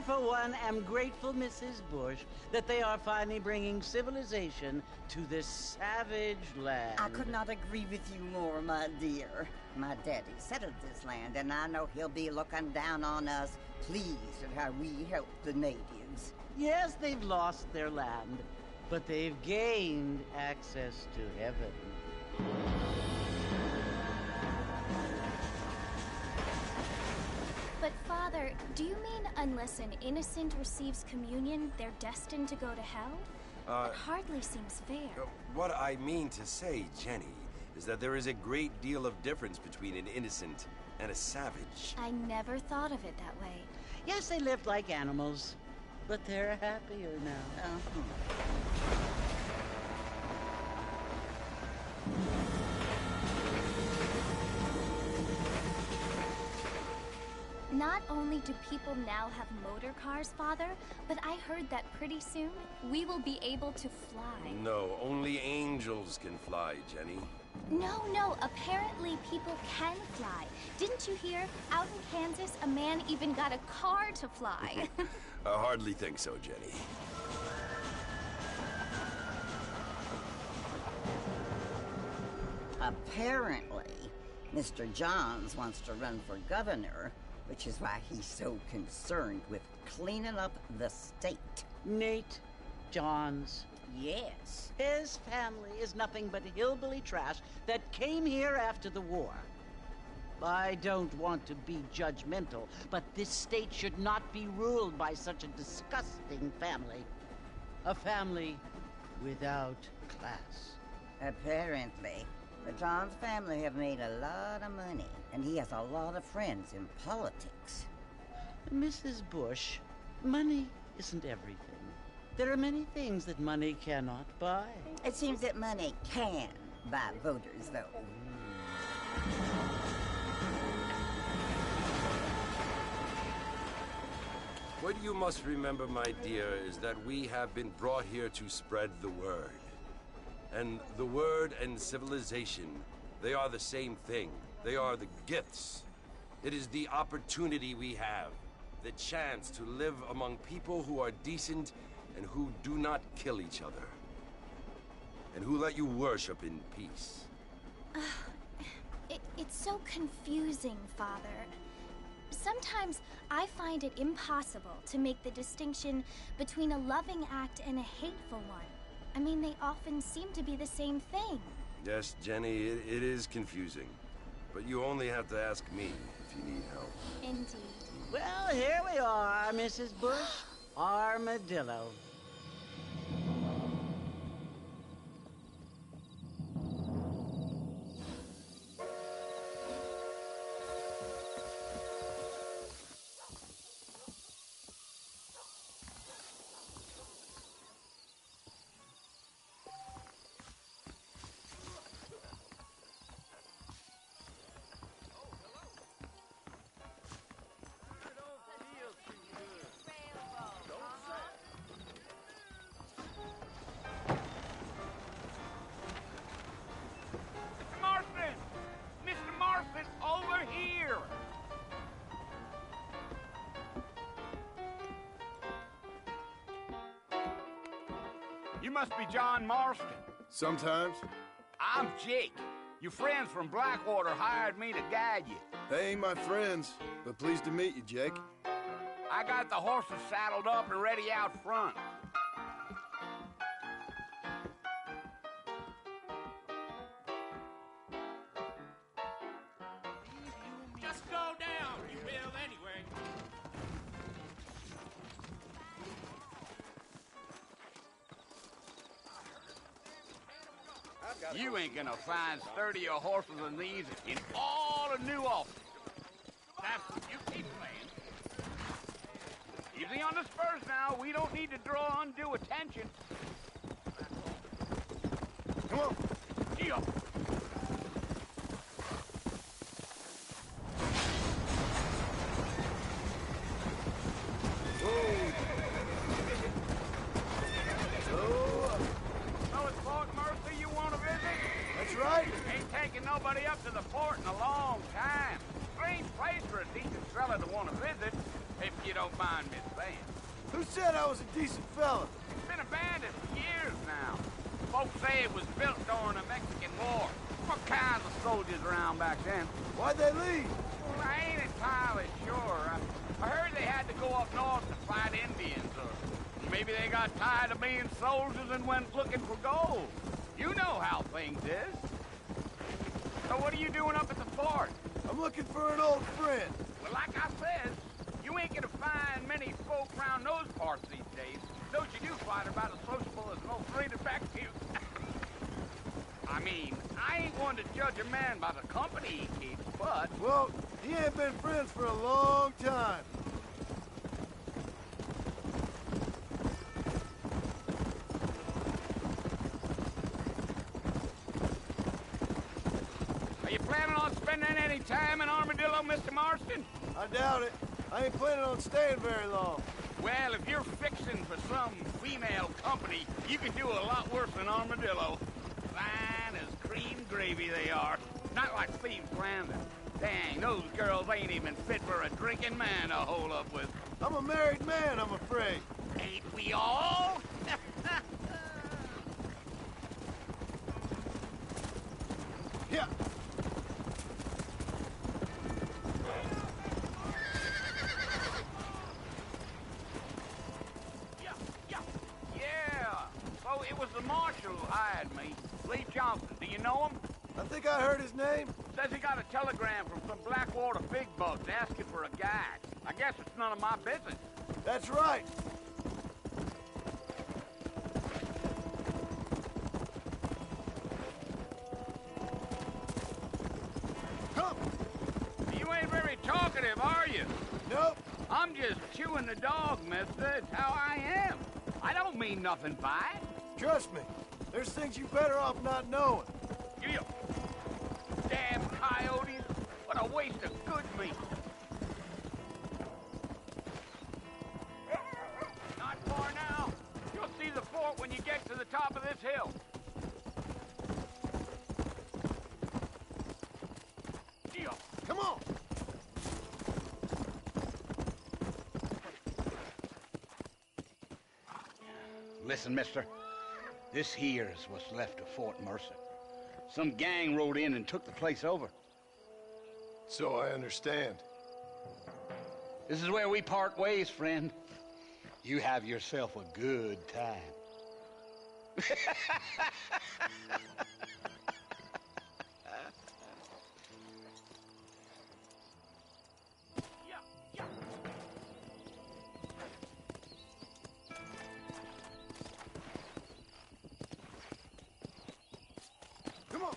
for one, am grateful, Mrs. Bush, that they are finally bringing civilization to this savage land. I could not agree with you more, my dear. My daddy settled this land, and I know he'll be looking down on us, pleased at how we help the natives. Yes, they've lost their land, but they've gained access to heaven. But, Father, do you mean unless an innocent receives communion, they're destined to go to hell? That hardly seems fair. What I mean to say, Jenny, is that there is a great deal of difference between an innocent and a savage. I never thought of it that way. Yes, they lived like animals, but they're happier now. Not only do people now have motor cars, Father, but I heard that pretty soon we will be able to fly. No, only angels can fly, Jenny. No, apparently people can fly. Didn't you hear? Out in Kansas, a man even got a car to fly. I hardly think so, Jenny. Apparently, Mr. Johns wants to run for governor, which is why he's so concerned with cleaning up the state. Nate Johns. Yes. His family is nothing but hillbilly trash that came here after the war. I don't want to be judgmental, but this state should not be ruled by such a disgusting family. A family without class. Apparently. The Johns family have made a lot of money, and he has a lot of friends in politics. Mrs. Bush, money isn't everything. There are many things that money cannot buy. It seems that money can buy voters, though. What you must remember, my dear, is that we have been brought here to spread the word. And the word and civilization, they are the same thing. They are the gifts. It is the opportunity we have, the chance to live among people who are decent and who do not kill each other, and who let you worship in peace. It's so confusing, Father. Sometimes I find it impossible to make the distinction between a loving act and a hateful one. I mean, they often seem to be the same thing. Yes, Jenny, it is confusing. But you only have to ask me if you need help. Indeed. Well, here we are, Mrs. Bush. Armadillo. Over here! You must be John Marston. Sometimes. I'm Jake. Your friends from Blackwater hired me to guide you. They ain't my friends, but pleased to meet you, Jake. I got the horses saddled up and ready out front. Just go down, you will anyway. You ain't gonna find sturdier horses than these in all of New Orleans. That's what you keep playing. Easy on the spurs now. We don't need to draw undue attention. Come on. Deal. So it's Fort Mercy you want to visit? That's right. Ain't taking nobody up to the fort in a long time. Strange place for a decent fella to want to visit, if you don't mind me saying. saying. Who said I was a decent fella? It's been abandoned for years now. Folks say it was built during the Mexican War. What kinds of soldiers around back then? Why'd they leave? Well, I ain't entirely sure. I heard they had to go up north to fight Indians, or maybe they got tired of being soldiers and went looking for gold. You know how things is. So what are you doing up at the fort? I'm looking for an old friend. Well, like I said, you ain't gonna find many folk around those parts these days. Those you do find are about as sociable as an old freighted back to you. I mean, I ain't one to judge a man by the company he keeps, but... Well, he ain't been friends for a long time. Are you planning on spending any time in Armadillo, Mr. Marston? I doubt it. I ain't planning on staying very long. Well, if you're fixing for some female company, you can do a lot worse than Armadillo. Fine as cream gravy they are. Not like Steve's Landing. Dang, those girls ain't even fit for a drinking man to hole up with. I'm a married man, I'm afraid. Ain't we all? Yeah. Yeah. So it was the marshal who hired me. Lee Johnson. Do you know him? I think I heard his name. Says he got a telegram from some Blackwater big bugs asking for a guide. I guess it's none of my business. That's right. Come. You ain't very talkative, are you? Nope. I'm just chewing the dog, mister. It's how I am. I don't mean nothing by it. Trust me. There's things you better off not knowing. You damn coyotes. What a waste of good meat. Not far now. You'll see the fort when you get to the top of this hill. Geo. Come on. Listen, mister. This here is what's left of Fort Mercer. Some gang rode in and took the place over. So I understand. This is where we part ways, friend. You have yourself a good time. Come on.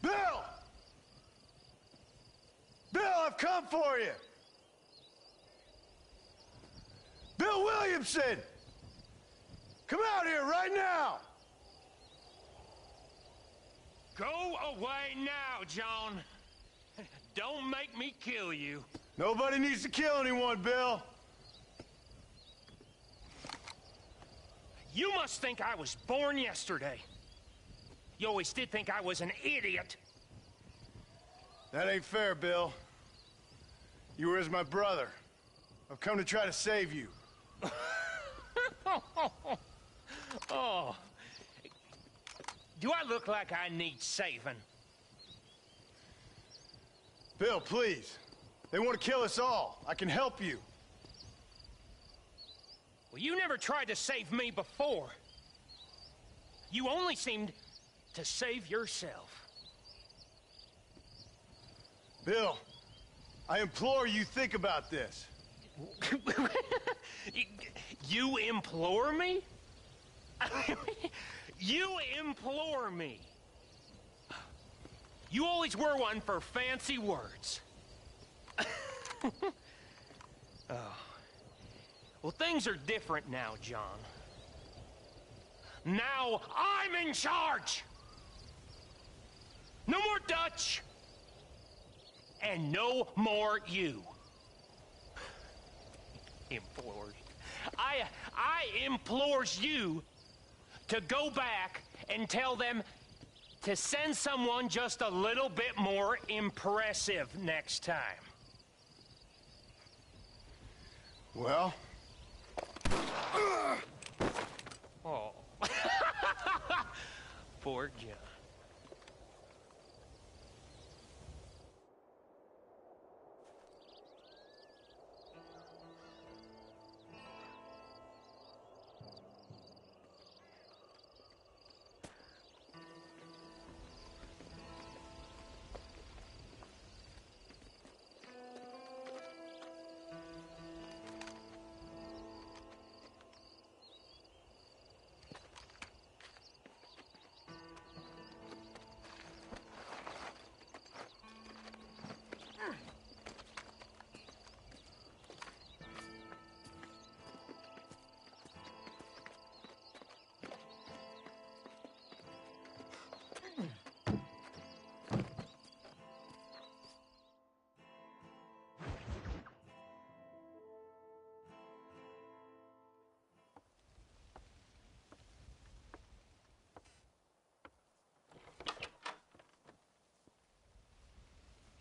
Bill! Bill, I've come for you! Bill Williamson! Come out here right now! Go away now, John. Don't make me kill you. Nobody needs to kill anyone, Bill. You must think I was born yesterday. You always did think I was an idiot. That ain't fair, Bill. You were as my brother. I've come to try to save you. Oh. Do I look like I need saving? Bill, please. They want to kill us all. I can help you. Well, you never tried to save me before. You only seemed to save yourself. Bill, I implore you think about this. You implore me? You implore me. You always were one for fancy words. Oh. Well, things are different now, John. Now I'm in charge! No more Dutch! And no more you. Implores. I implores you to go back and tell them to send someone just a little bit more impressive next time. Well? Oh. Poor John.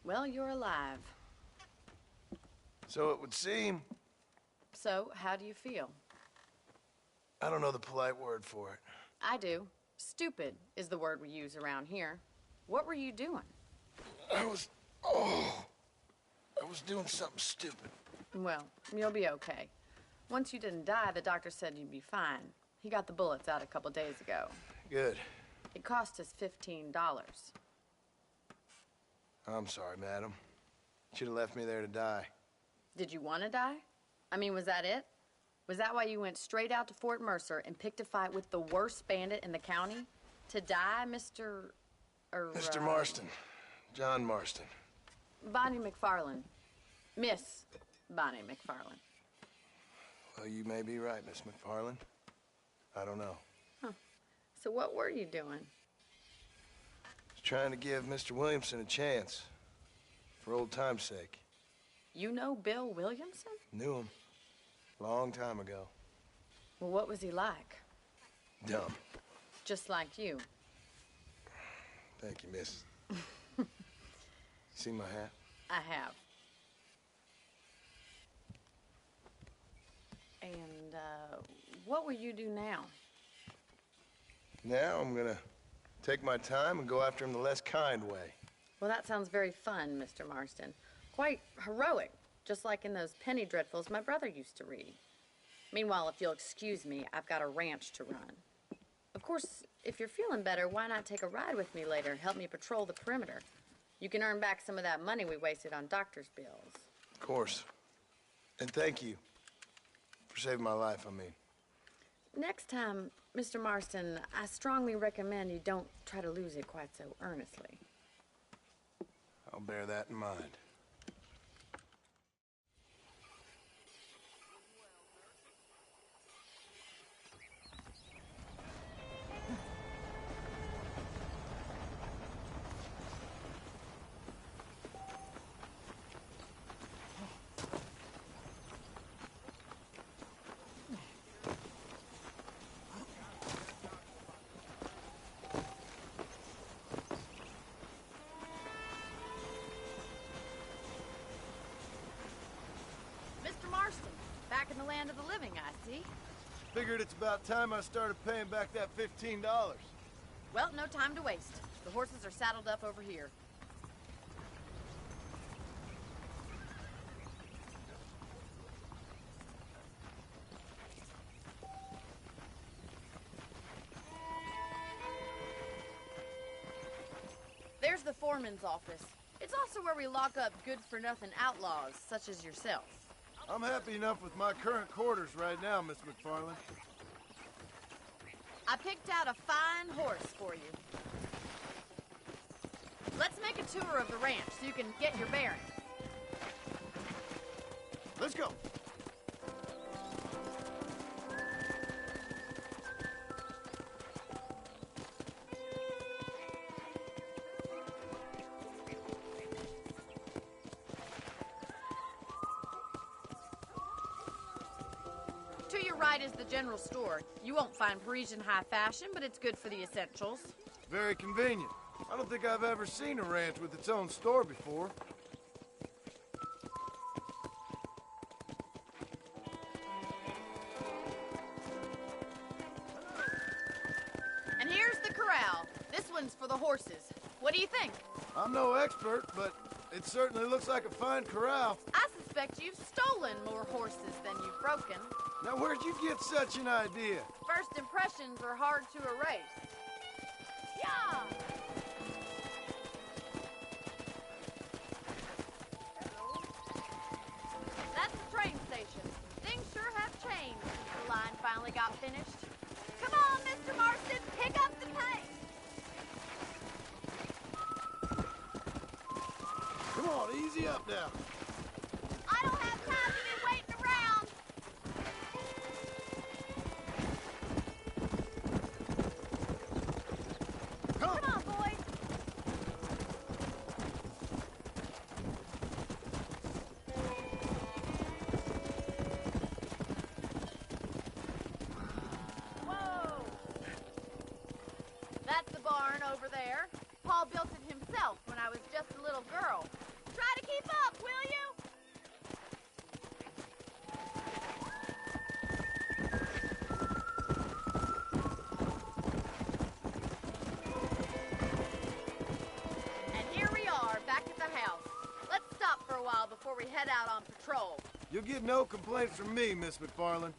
Well, you're alive. So it would seem. So, how do you feel? I don't know the polite word for it. I do. Stupid is the word we use around here. What were you doing? I was doing something stupid. Well, you'll be okay. Once you didn't die, the doctor said you'd be fine. He got the bullets out a couple days ago. Good. It cost us $15. I'm sorry, madam. Should have left me there to die. Did you want to die? I mean, was that it? Was that why you went straight out to Fort Mercer and picked a fight with the worst bandit in the county? To die, Mr. Mr. Marston. John Marston. Bonnie McFarland. Miss Bonnie McFarland. Well, you may be right, Miss McFarland. I don't know. Huh. So what were you doing? Trying to give Mr. Williamson a chance. For old time's sake. You know Bill Williamson? Knew him. Long time ago. Well, what was he like? Dumb. Just like you. Thank you, miss. See my hat? I have. And, what will you do now? Now I'm gonna take my time and go after him the less kind way. Well, that sounds very fun, Mr. Marston. Quite heroic, just like in those penny dreadfuls my brother used to read. Meanwhile, if you'll excuse me, I've got a ranch to run. Of course, if you're feeling better, why not take a ride with me later and help me patrol the perimeter? You can earn back some of that money we wasted on doctor's bills. Of course. And thank you for saving my life, I mean. Next time, Mr. Marston, I strongly recommend you don't try to lose it quite so earnestly. I'll bear that in mind. Mr. Marston, back in the land of the living, I see. Figured it's about time I started paying back that $15. Well, no time to waste. The horses are saddled up over here. There's the foreman's office. It's also where we lock up good-for-nothing outlaws, such as yourself. I'm happy enough with my current quarters right now, Miss McFarland. I picked out a fine horse for you. Let's make a tour of the ranch so you can get your bearings. Let's go. right is the general store. You won't find Parisian high fashion, but it's good for the essentials. Very convenient. I don't think I've ever seen a ranch with its own store before. And here's the corral. This one's for the horses. What do you think? I'm no expert, but it certainly looks like a fine corral. I suspect you've stolen more horses than you've broken. Now, where'd you get such an idea? First impressions are hard to erase. Yeah! That's the train station. Things sure have changed since the line finally got finished. Come on, Mr. Marston, pick up the pace. Come on, easy up now. I don't have time to be waiting around. Come on, boys. Whoa! That's the barn over there. Paul built it himself when I was just a little girl. Try to keep up, will you? And here we are, back at the house. Let's stop for a while before we head out on patrol. You'll get no complaints from me, Miss McFarland.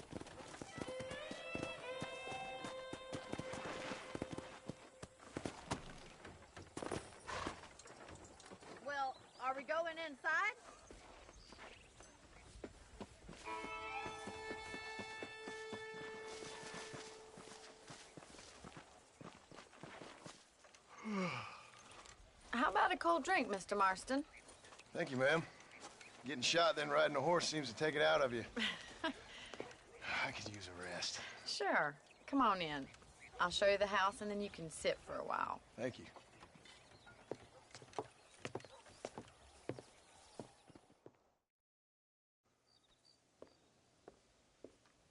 Well, are we going inside? How about a cold drink, Mr. Marston? Thank you, ma'am. Getting shot, then riding a horse seems to take it out of you. I could use a rest. Sure. Come on in. I'll show you the house, and then you can sit for a while. Thank you.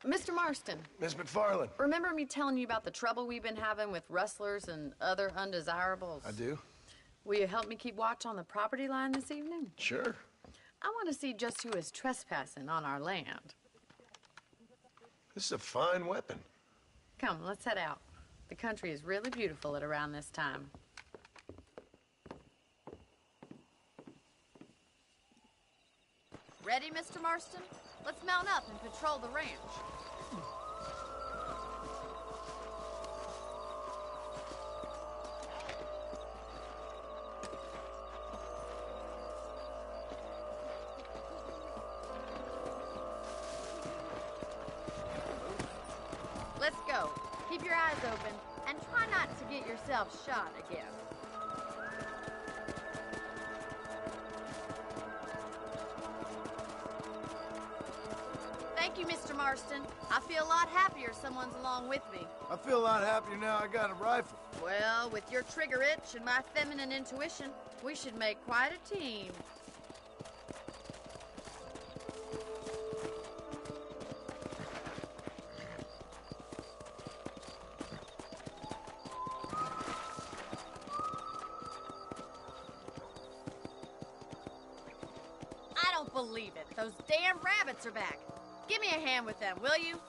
Mr. Marston, Miss McFarland. remember me telling you about the trouble we've been having with rustlers and other undesirables? I do? Will you help me keep watch on the property line this evening? Sure. I want to see just who is trespassing on our land. This is a fine weapon. Come, let's head out. The country is really beautiful at around this time. Ready, Mr. Marston? Let's mount up and patrol the ranch. Let's go. Keep your eyes open and try not to get yourself shot again. Thank you, Mr. Marston. I feel a lot happier someone's along with me. I feel a lot happier now I got a rifle. Well, with your trigger itch and my feminine intuition, we should make quite a team. I don't believe it. Those damn rabbits are back. Give me a hand with them, will you?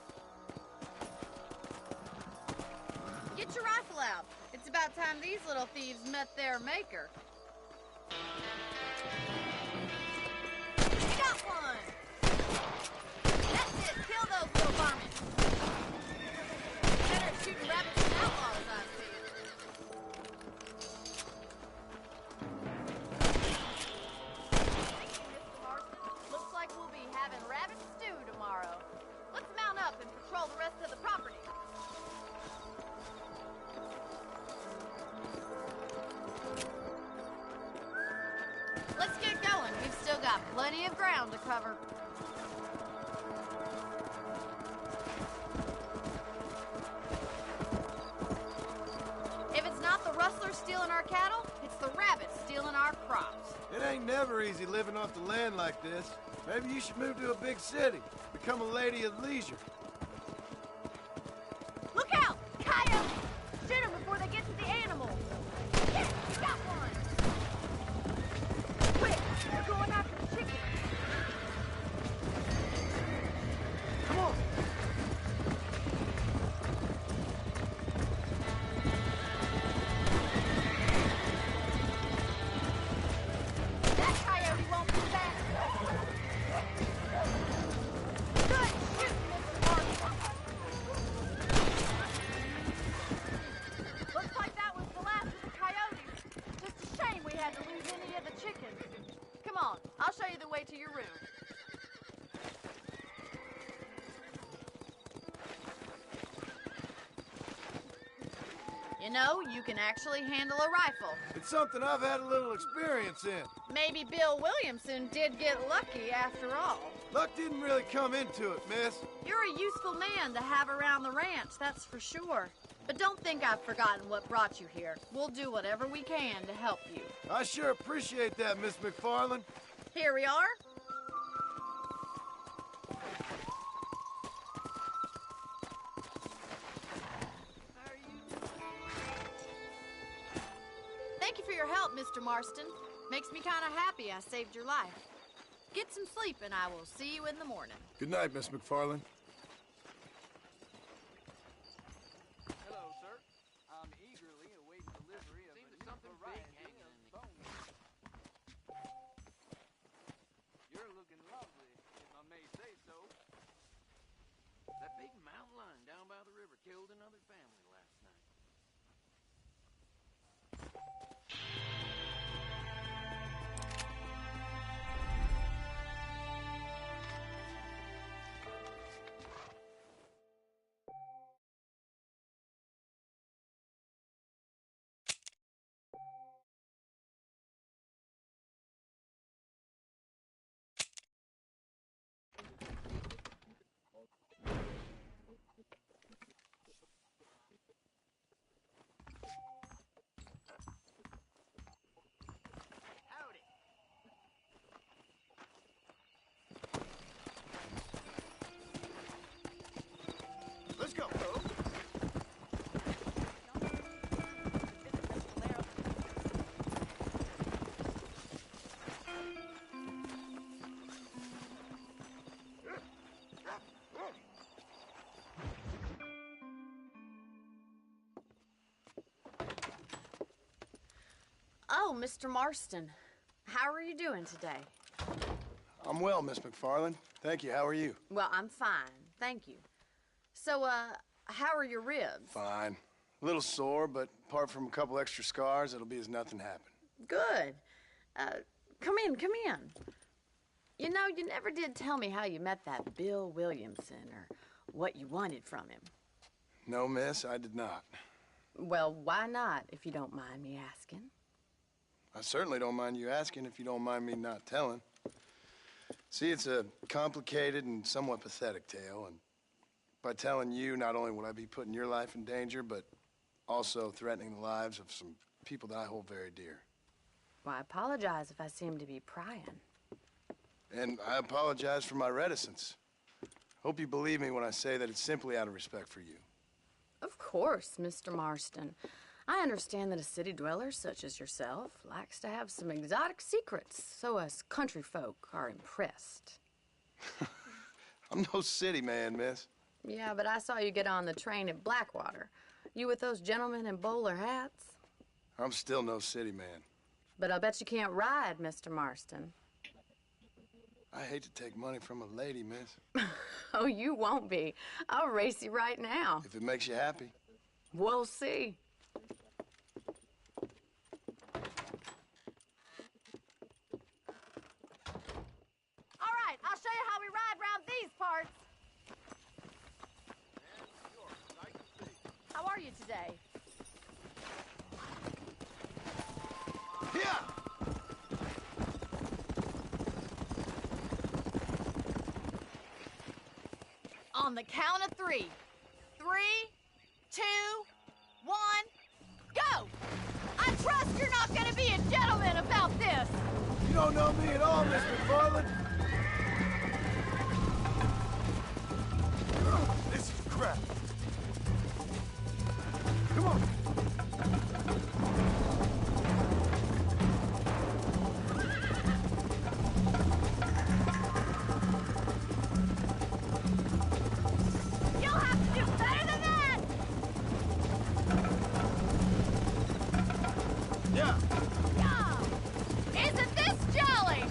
Get your rifle out. It's about time these little thieves met their maker. You got one! That's it. Kill those little varmints. Better shooting rabbits than outlaws, I see. Mr. Marston, looks like we'll be having rabbit stew tomorrow. Let's mount up and patrol the rest of the property. Let's get going. We've still got plenty of ground to cover. If it's not the rustlers stealing our cattle, it's the rabbits stealing our crops. It ain't never easy living off the land like this. Maybe you should move to a big city. Become a lady of leisure. on. I'll show you the way to your room. You know, you can actually handle a rifle. It's something I've had a little experience in. Maybe Bill Williamson did get lucky after all. Luck didn't really come into it, miss. You're a useful man to have around the ranch, that's for sure. But don't think I've forgotten what brought you here. We'll do whatever we can to help you. I sure appreciate that, Miss McFarland. Here we are. Thank you for your help, Mr. Marston. Makes me kind of happy I saved your life. Get some sleep and I will see you in the morning. Good night, Miss McFarland. Hello, sir. I'm eagerly awaiting delivery of a something big hanging of bones. You're looking lovely, if I may say so. That big mountain lion down by the river killed another family last night. Howdy. Let's go. Oh, Mr. Marston. How are you doing today? I'm well, Miss McFarland. Thank you. How are you? Well, I'm fine. Thank you. So, how are your ribs? Fine. A little sore, but apart from a couple extra scars, it'll be as nothing happened. Good. Come in, come in. You know, you never did tell me how you met that Bill Williamson or what you wanted from him. No, miss, I did not. Well, why not, if you don't mind me asking? I certainly don't mind you asking if you don't mind me not telling. See, it's a complicated and somewhat pathetic tale, and by telling you, not only would I be putting your life in danger, but also threatening the lives of some people that I hold very dear. Well, I apologize if I seem to be prying. And I apologize for my reticence. Hope you believe me when I say that it's simply out of respect for you. Of course, Mr. Marston. I understand that a city dweller such as yourself likes to have some exotic secrets, so us country folk are impressed. I'm no city man, miss. Yeah, but I saw you get on the train at Blackwater. You with those gentlemen in bowler hats? I'm still no city man. But I'll bet you can't ride, Mr. Marston. I hate to take money from a lady, miss. Oh, you won't be. I'll race you right now. If it makes you happy. We'll see. All right, I'll show you how we ride round these parts. How are you today? Yeah! On the count of 3. 3, 2, 1, go! I trust you're not gonna be a gentleman about this. You don't know me at all, Miss McFarland. This is crap. Come on. You'll have to do better than that! Yeah. Yeah! Isn't this jolly?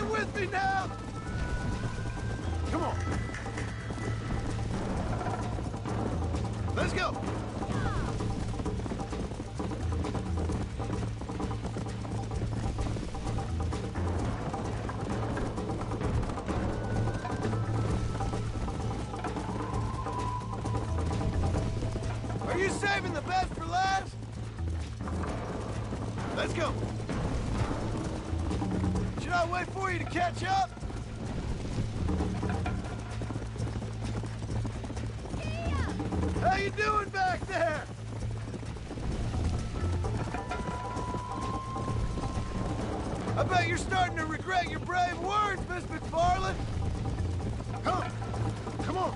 ride with me now? Come on. Let's go. Are you saving the best for last? Let's go. Should I wait for you to catch up? How you doing back there? I bet you're starting to regret your brave words, Miss McFarland. Come on.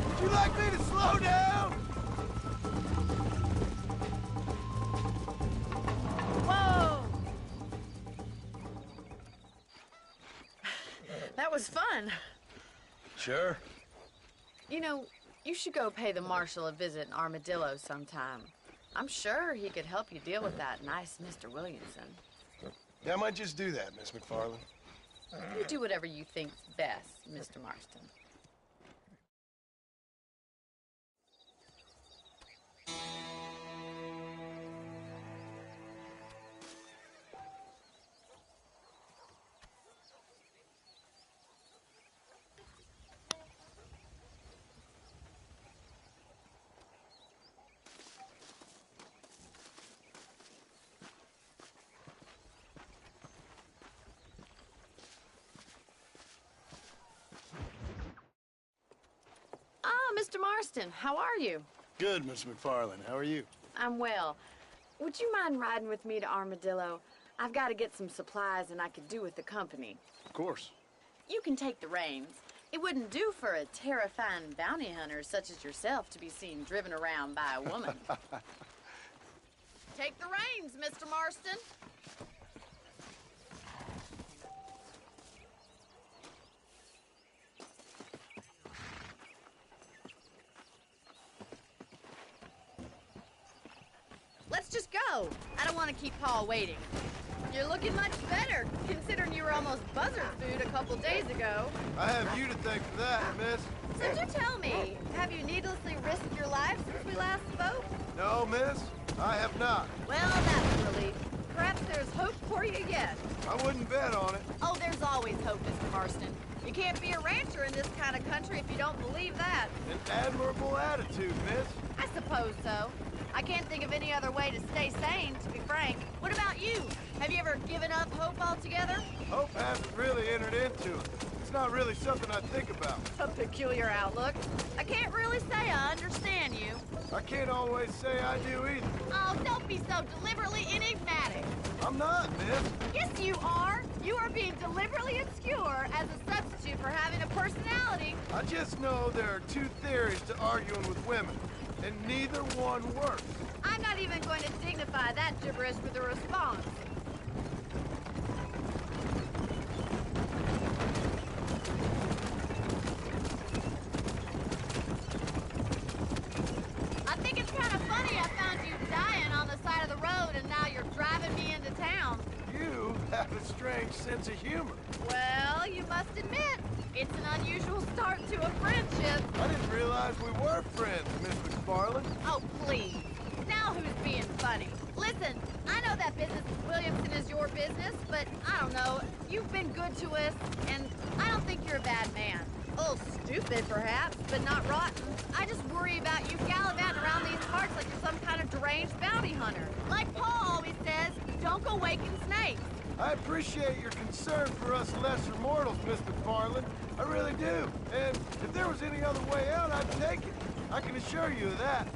Would you like me to slow down? Whoa! That was fun. Sure. You know, you should go pay the Marshal a visit in Armadillo sometime. I'm sure he could help you deal with that nice Mr. Williamson. Yeah, I might just do that, Miss McFarland. You do whatever you think's best, Mr. Marston. Mr. Marston, how are you? Good, Miss McFarland. How are you? I'm well. Would you mind riding with me to Armadillo? I've got to get some supplies and I could do with the company. Of course. You can take the reins. It wouldn't do for a terrifying bounty hunter such as yourself to be seen driven around by a woman. Take the reins, Mr. Marston. Let's just go. I don't want to keep Paul waiting. You're looking much better, considering you were almost buzzard food a couple days ago. I have you to thank for that, miss. So do tell me, have you needlessly risked your life since we last spoke? No, miss. I have not. Well, that's a relief. Perhaps there's hope for you yet. I wouldn't bet on it. Oh, there's always hope, Mr. Marston. You can't be a rancher in this kind of country if you don't believe that. An admirable attitude, miss. I suppose so. I can't think of any other way to stay sane, to be frank. What about you? Have you ever given up hope altogether? Hope hasn't really entered into it. It's not really something I think about. A peculiar outlook. I can't really say I understand you. I can't always say I do either. Oh, don't be so deliberately enigmatic. I'm not, miss. Yes, you are. You are being deliberately obscure as a substitute for having a personality. I just know there are two theories to arguing with women, and neither one works. I'm not even going to dignify that gibberish with a response. I think it's kind of funny I found you dying on the side of the road and now you're driving me into town. You have a strange sense of humor. Well, you must admit, it's an unusual start to a friendship. I didn't realize we were friends, Miss McFarland. Oh, please. Now who's being funny? Listen, I know that business with Williamson is your business, but I don't know. You've been good to us, and I don't think you're a bad man. A little stupid, perhaps, but not rotten. I just worry about you gallivanting around these parts like you're some kind of deranged bounty hunter. Like Paul always says, don't go waking snakes. I appreciate your concern for us lesser mortals, Miss McFarland. I really do. And if there was any other way out, I'd take it. I can assure you of that.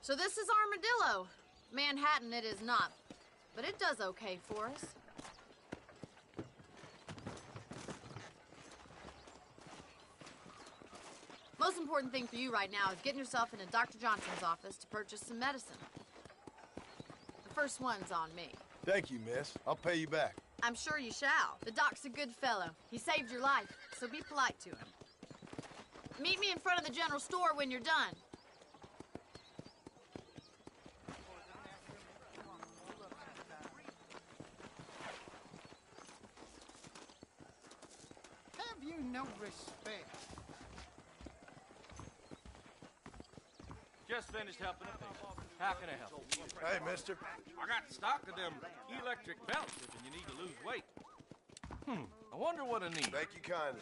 So this is Armadillo. Manhattan it is not, but it does okay for us. Most important thing for you right now is getting yourself into Dr. Johnson's office to purchase some medicine. The first one's on me. Thank you, miss. I'll pay you back. I'm sure you shall. The doc's a good fellow. He saved your life, so be polite to him. Meet me in front of the general store when you're done. Have you no respect? Just finished helping a patient. How can I help? Hey, mister. I got stock of them electric belts if you need to lose weight. I wonder what I need. Thank you kindly.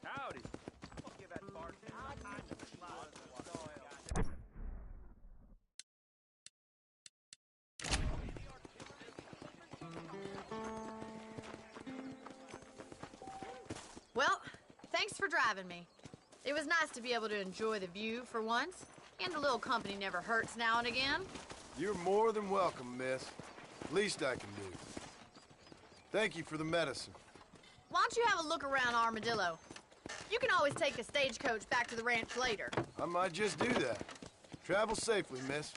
Howdy. Well, thanks for driving me. It was nice to be able to enjoy the view for once, and a little company never hurts now and again. You're more than welcome, miss. Least I can do. Thank you for the medicine. Why don't you have a look around Armadillo? You can always take a stagecoach back to the ranch later. I might just do that. Travel safely, miss.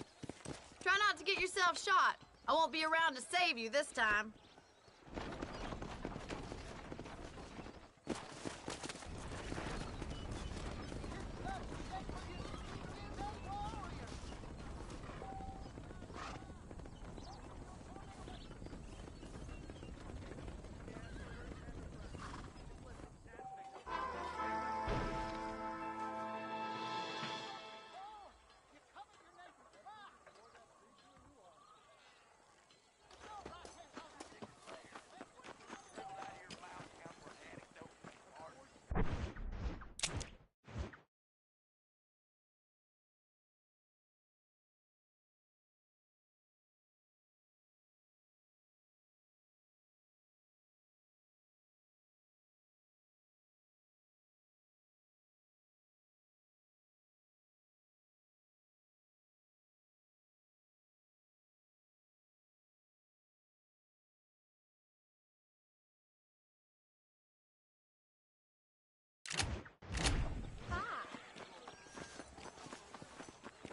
Try not to get yourself shot. I won't be around to save you this time.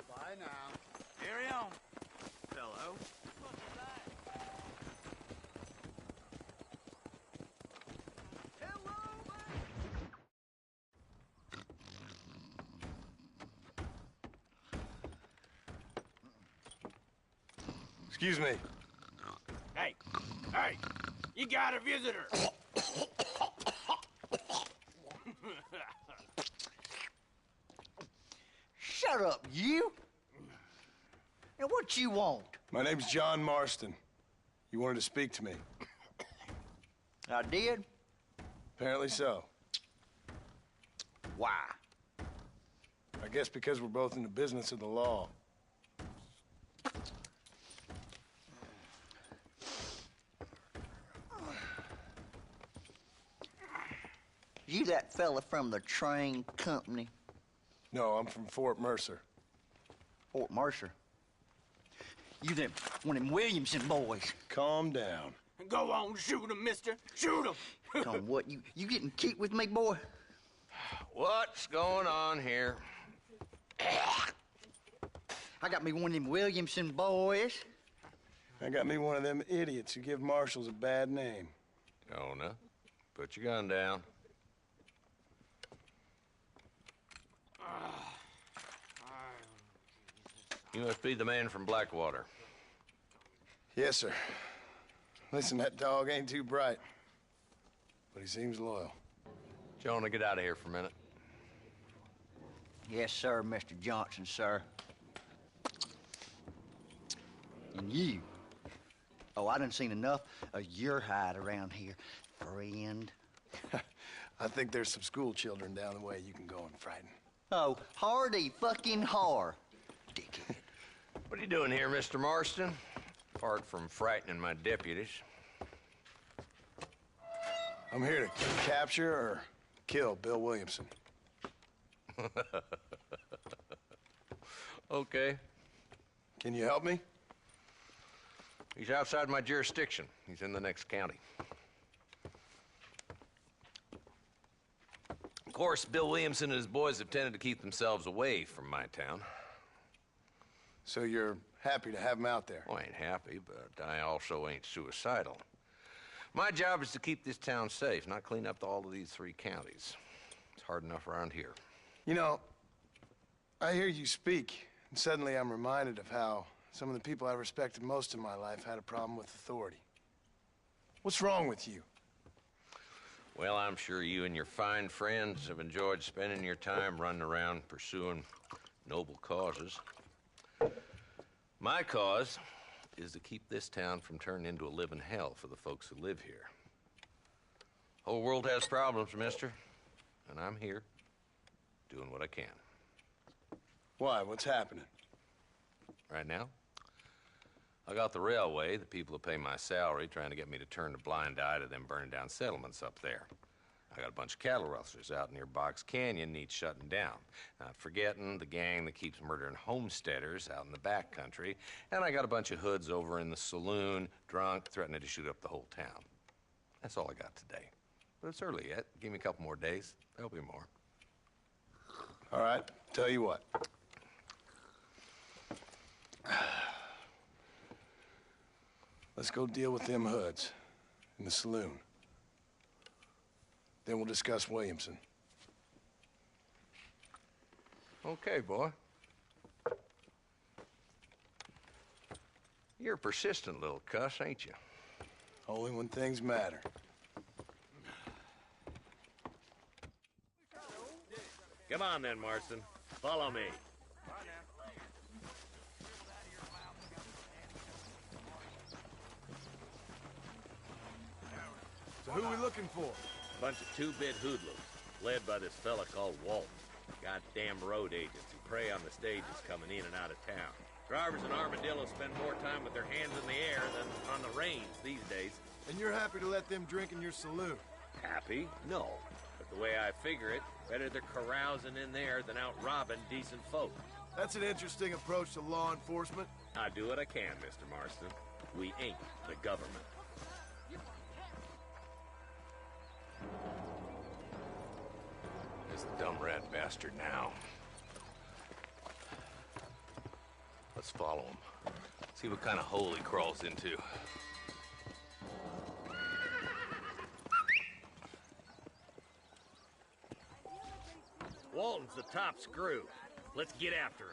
Bye now. Carry on, fellow. Excuse me. Hey, you got a visitor. Shut up, you! Now, what you want? My name's John Marston. You wanted to speak to me. I did? Apparently so. Why? I guess because we're both in the business of the law. You that fella from the train company? No, I'm from Fort Mercer. Fort Mercer? You them, one of them Williamson boys. Calm down. Go on, shoot him, mister. Shoot him. Come on, what, you getting kicked with me, boy? What's going on here? I got me one of them Williamson boys. I got me one of them idiots who give marshals a bad name. Jonah, put your gun down. You must be the man from Blackwater. Yes, sir. Listen, that dog ain't too bright, but he seems loyal. Jonah, get out of here for a minute. Yes, sir, Mr. Johnson, sir. And you. Oh, I done seen enough of your hide around here, friend. I think there's some school children down the way you can go and frighten. Oh, hardy fucking har. Dickhead. What are you doing here, Mr. Marston? Apart from frightening my deputies. I'm here to capture or kill Bill Williamson. Okay. Can you help me? He's outside my jurisdiction. He's in the next county. course, Bill Williamson and his boys have tended to keep themselves away from my town. So you're happy to have them out there? Well, I ain't happy, but I also ain't suicidal. My job is to keep this town safe, not clean up all of these 3 counties. It's hard enough around here. You know, I hear you speak, and suddenly I'm reminded of how some of the people I respected most in my life had a problem with authority. What's wrong with you? Well, I'm sure you and your fine friends have enjoyed spending your time running around pursuing noble causes. My cause is to keep this town from turning into a living hell for the folks who live here. Whole world has problems, mister, and I'm here doing what I can. Why? What's happening? Right now, I got the railway, the people who pay my salary, trying to get me to turn a blind eye to them burning down settlements up there. I got a bunch of cattle rustlers out near Box Canyon needs shutting down. Not forgetting the gang that keeps murdering homesteaders out in the back country. And I got a bunch of hoods over in the saloon, drunk, threatening to shoot up the whole town. That's all I got today. But it's early yet. Give me a couple more days. There'll be more. All right, tell you what. Let's go deal with them hoods in the saloon. Then we'll discuss Williamson. Okay, boy. You're a persistent little cuss, ain't you? Only when things matter. Come on then, Marston. Follow me. So who are we looking for? Bunch of two-bit hoodlums, led by this fella called Walt. Goddamn road agents who prey on the stages coming in and out of town. Drivers and armadillos spend more time with their hands in the air than on the reins these days. And you're happy to let them drink in your saloon? Happy? No. But the way I figure it, better they're carousing in there than out robbing decent folk. That's an interesting approach to law enforcement. I do what I can, Mr. Marston. We ain't the government. This dumb rat bastard now. Let's follow him. See what kind of hole he crawls into. Walton's the top screw. Let's get after him.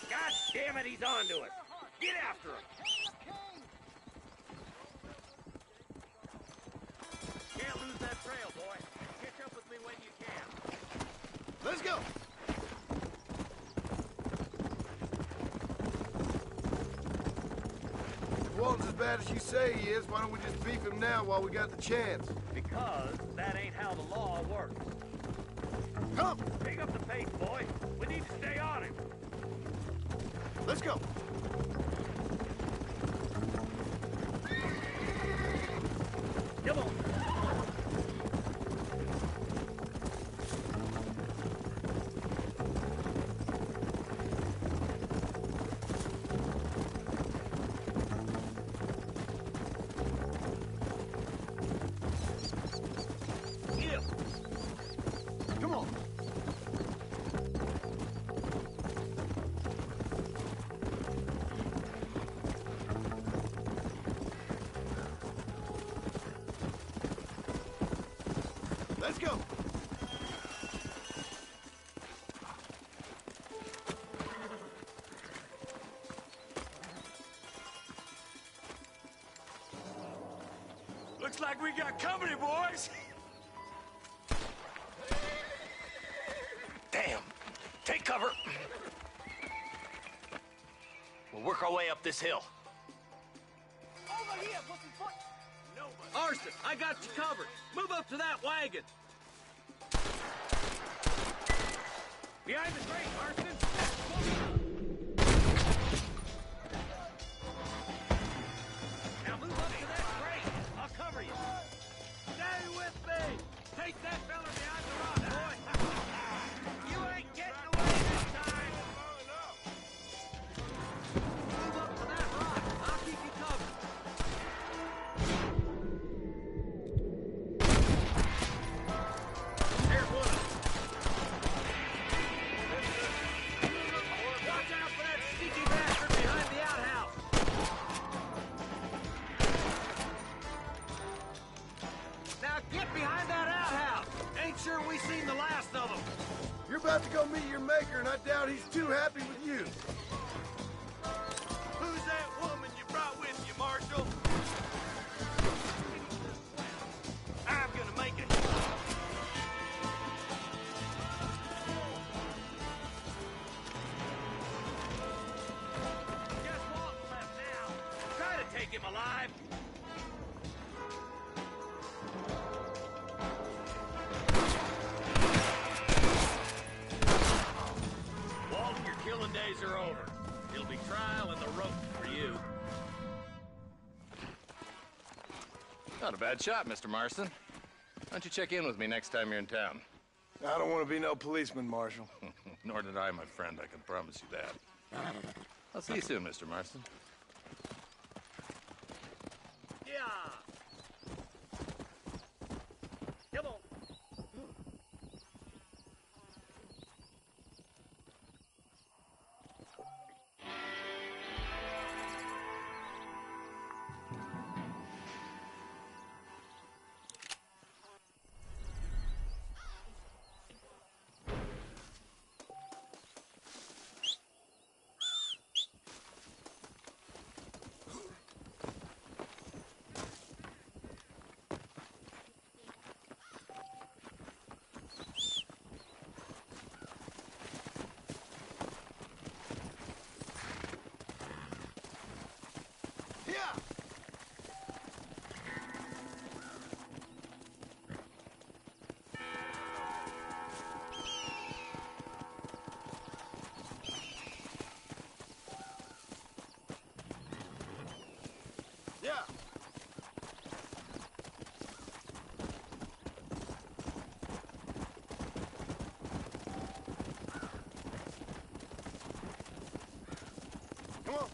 God damn it, he's on to us. Get after him. Can't lose that trail, boy. Catch up with me when you can. Let's go. If Walton's as bad as you say he is, why don't we just beef him now while we got the chance? Because that ain't how the law works. Come! Pick up the pace, boy. We need to stay on him. Let's go. Come on. Yeah. Come on. Let's go. Looks like we got company, boys. Damn! Take cover! We'll work our way up this hill. Over here, pussyfoot! Nobody. Marston, I got you covered. Move up to that wagon. Behind the crate, Marston. Now move up to that crate. I'll cover you. Stay with me. Take that fella behind the rock, boy. You ain't getting you! Who's that woman you brought with you, Marshal? I'm gonna make it. Just Walton left now. Try to take him alive. Walton, your killing days are over. It'll be trial and the rope for you. Not a bad shot, Mr. Marston. Why don't you check in with me next time you're in town? I don't want to be no policeman, Marshal. Nor did I, my friend. I can promise you that. I'll see you soon, Mr. Marston. Yeah. Come on. Yeah. Come on.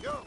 Go.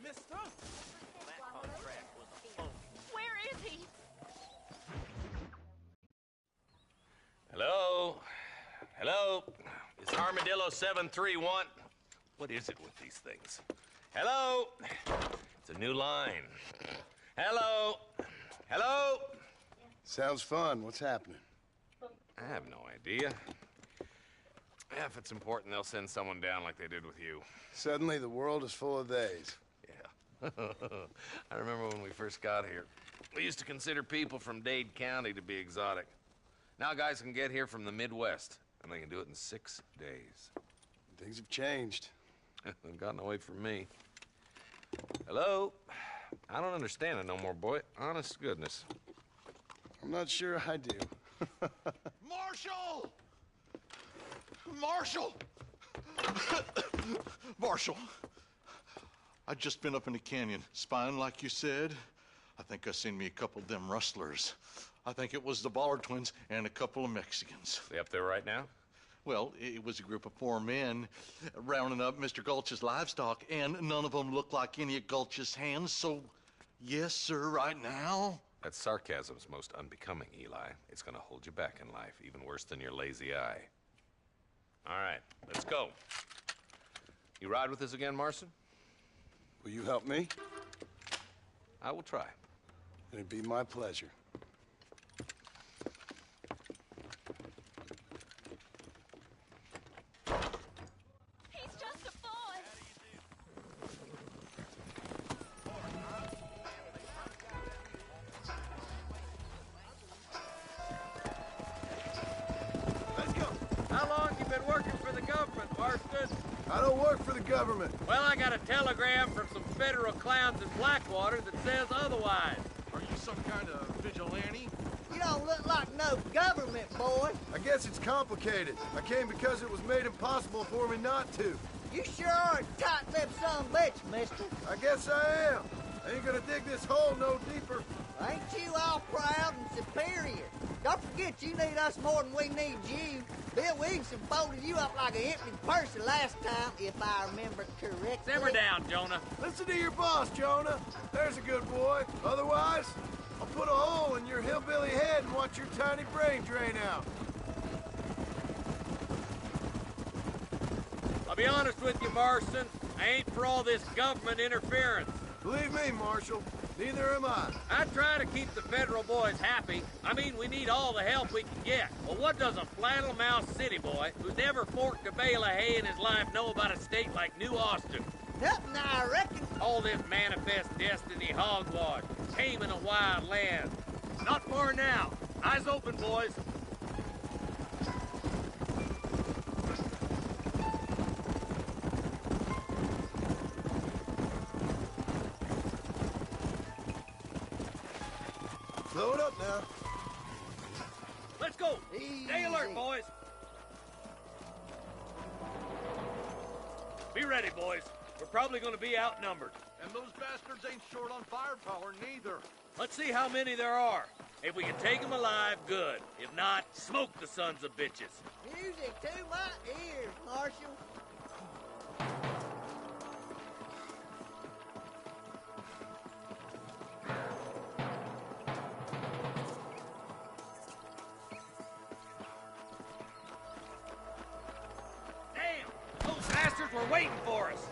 mister. That contract was a phony. Where is he? Hello? Hello? Is Armadillo 731? What is it with these things? Hello? It's a new line. Hello? Hello? Sounds fun. What's happening? I have no idea. If it's important, they'll send someone down like they did with you. Suddenly, the world is full of theys. Yeah. I remember when we first got here. We used to consider people from Dade County to be exotic. Now guys can get here from the Midwest, and they can do it in 6 days. Things have changed. They've gotten away from me. Hello? I don't understand it no more, boy. Honest to goodness. I'm not sure I do. Marshal! Marshal! Marshal, I've just been up in the canyon, spying like you said. I think I seen me a couple of them rustlers. I think it was the Ballard twins and a couple of Mexicans. They up there right now? Well, it was a group of 4 men rounding up Mr. Gulch's livestock, and none of them looked like any of Gulch's hands, so yes, sir, right now. That sarcasm's most unbecoming, Eli. It's gonna hold you back in life, even worse than your lazy eye. All right, let's go. You ride with us again, Marston? Will you help me? I will try. It'd be my pleasure. He's just a boy. Let's go. How long you been working for the government, Marston? I don't work for the government. Well, I got a telegram from some federal clowns in Blackwater that says otherwise. Are you some kind of vigilante? You don't look like no government, boy. I guess it's complicated. I came because it was made impossible for me not to. You sure are a tight-lipped son of a bitch, mister. I guess I am. I ain't gonna dig this hole no deeper. Ain't you all proud and superior? Don't forget you need us more than we need you. Bill Williamson folded you up like an empty purse the last time, if I remember correctly. Simmer down, Jonah. Listen to your boss, Jonah. There's a good boy. Otherwise, I'll put a hole in your hillbilly head and watch your tiny brain drain out. I'll be honest with you, Marston. I ain't for all this government interference. Believe me, Marshal, neither am I. I try to keep the federal boys happy. I mean, we need all the help we can get. Well, what does a flannel-mouthed city boy who's never forked a bale of hay in his life know about a state like New Austin? Nothing, I reckon. All this manifest destiny hogwash, taming a wild land. Not far now. Eyes open, boys. Blow it up now. Let's go. Easy. Stay alert, boys. Be ready, boys. We're probably going to be outnumbered. And those bastards ain't short on firepower, neither. Let's see how many there are. If we can take them alive, good. If not, smoke the sons of bitches. Music to my ears, Marshal. Damn! Those bastards were waiting for us.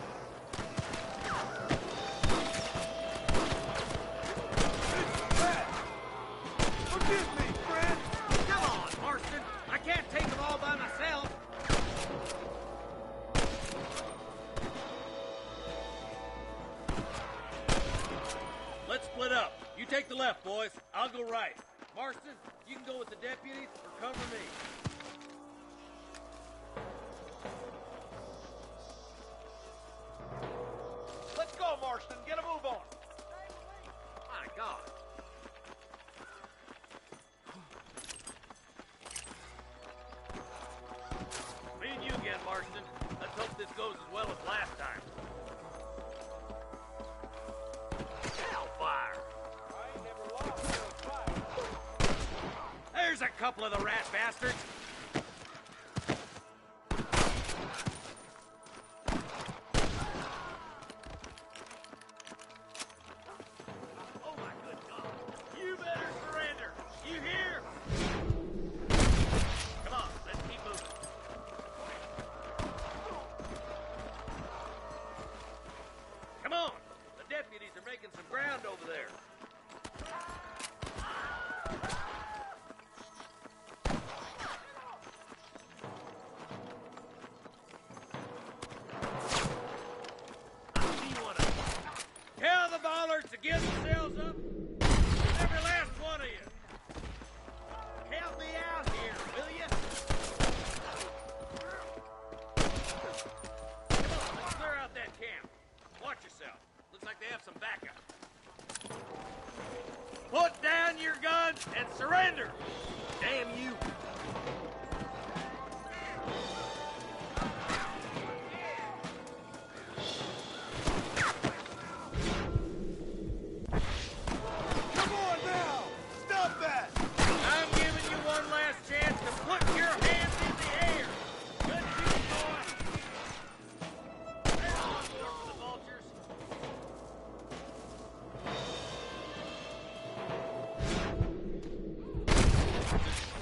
Forgive me, friend. Come on, Marston. I can't take them all by myself. Let's split up. You take the left, boys. I'll go right. Marston, you can go with the deputies or cover me. Let's go, Marston. Get a move on. My God. Me and you again, Marston. Let's hope this goes as well as last time. Hellfire! There's a couple of the rat bastards. deputies are making some ground over there. Tell the ballers to give themselves up. Every last one of you. Help me out here, will you? Come on, let's clear out that camp. Watch yourself. Looks like they have some backup. Put down your guns and surrender. Damn you.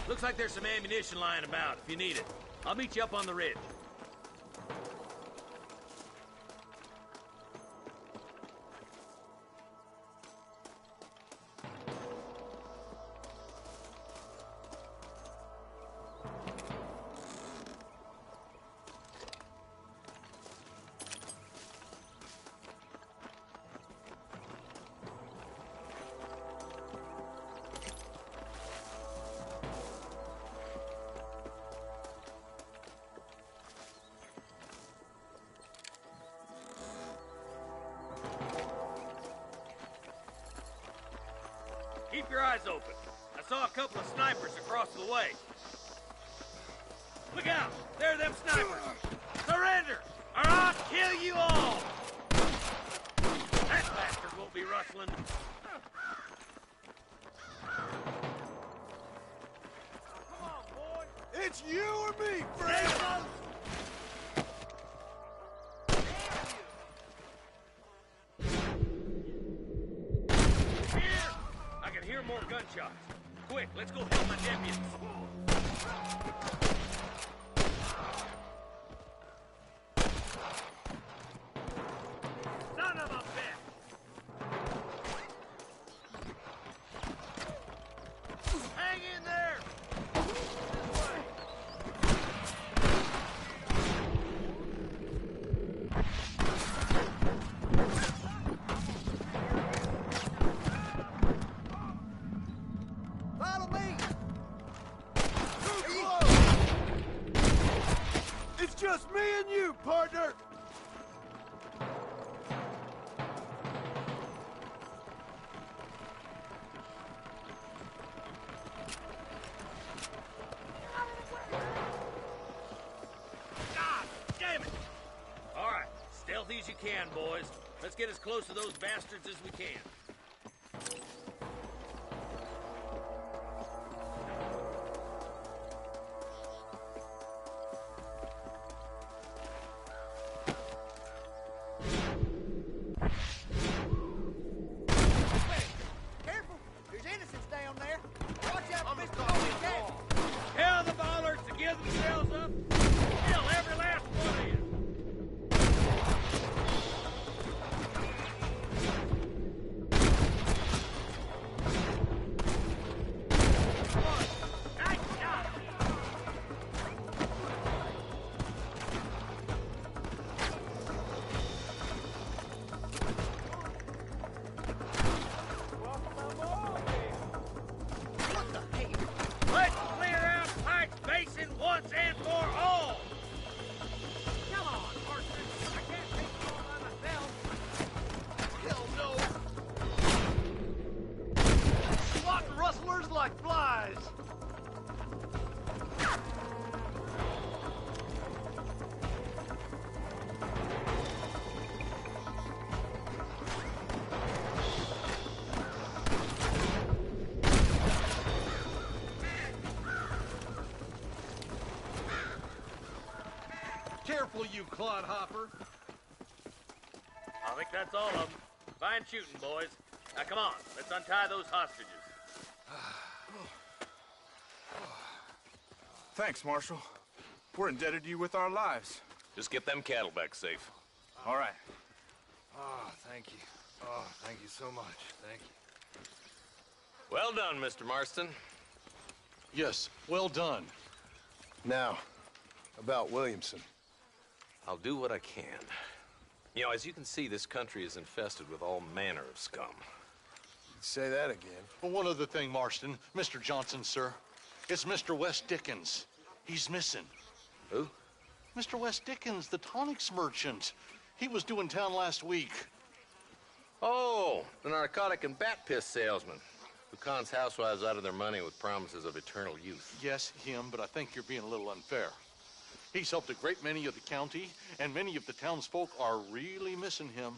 Looks like there's some ammunition lying about, if you need it. I'll meet you up on the ridge. Keep your eyes open. I saw a couple of snipers across the way. Look out! There are them snipers! Surrender, or I'll kill you all! That bastard won't be rustling. Come on, boy! It's you or me, friend! Hear more gunshots. Quick, let's go help my deputies. Son of a bitch! Hang in there! Follow me! It's just me and you, partner! God damn it! All right, stealthy as you can, boys. Let's get as close to those bastards as we can. Careful! There's innocents down there. Watch out for Mr. Holy Cat. Tell the ballers to give themselves up. Kill every last one of you. Come on. Nice shot. What the hell? Let's clear out Pike's Basin once and for all! Come on, Marston. I can't take you all by myself. Hell no! Swatting rustlers like flies! Careful, you clodhopper! I think that's all of them. Fine shooting, boys. Now come on, let's untie those hostages. Thanks, Marshal. We're indebted to you with our lives. Just get them cattle back safe. All right. Oh, thank you. Oh, thank you so much. Thank you. Well done, Mr. Marston. Yes, well done. Now, about Williamson. I'll do what I can. You know, as you can see, this country is infested with all manner of scum. Say that again. Well, one other thing, Marston. Mr. Johnson, sir. It's Mr. West Dickens. He's missing. Who? Mr. West Dickens, the tonics merchant. He was due in town last week. Oh, the narcotic and bat piss salesman who cons housewives out of their money with promises of eternal youth. Yes, him, but I think you're being a little unfair. He's helped a great many of the county, and many of the townsfolk are really missing him.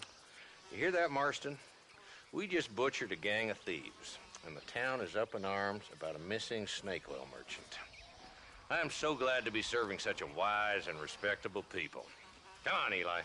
You hear that, Marston? We just butchered a gang of thieves, and the town is up in arms about a missing snake oil merchant. I am so glad to be serving such a wise and respectable people. Come on, Eli.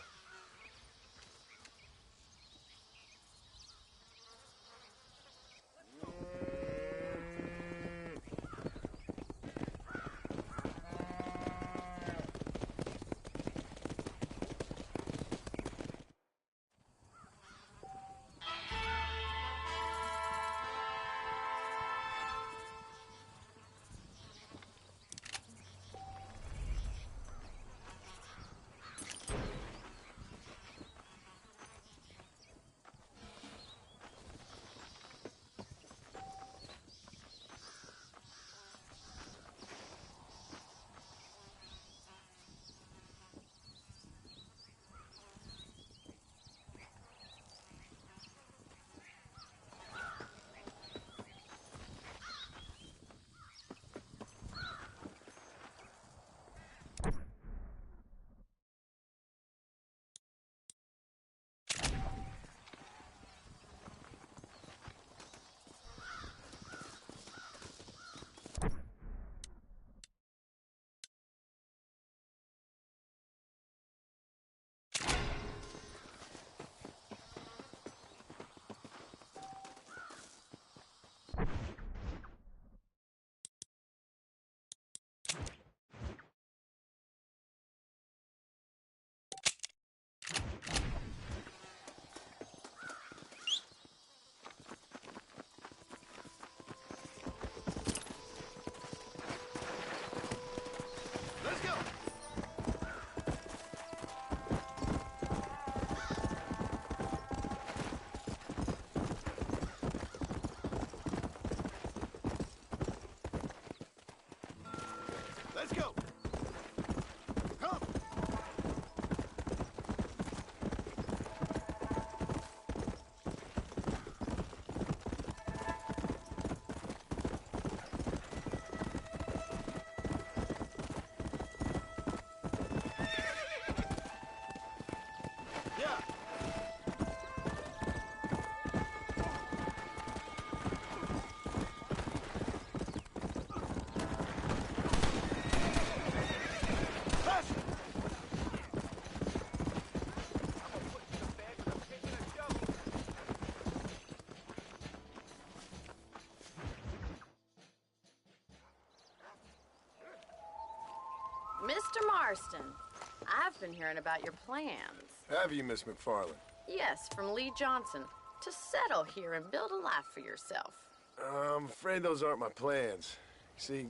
Let's go! Come! Yeah! Mr. Marston, I've been hearing about your plans. Have you, Miss McFarland? Yes, from Lee Johnson, to settle here and build a life for yourself. I'm afraid those aren't my plans. See,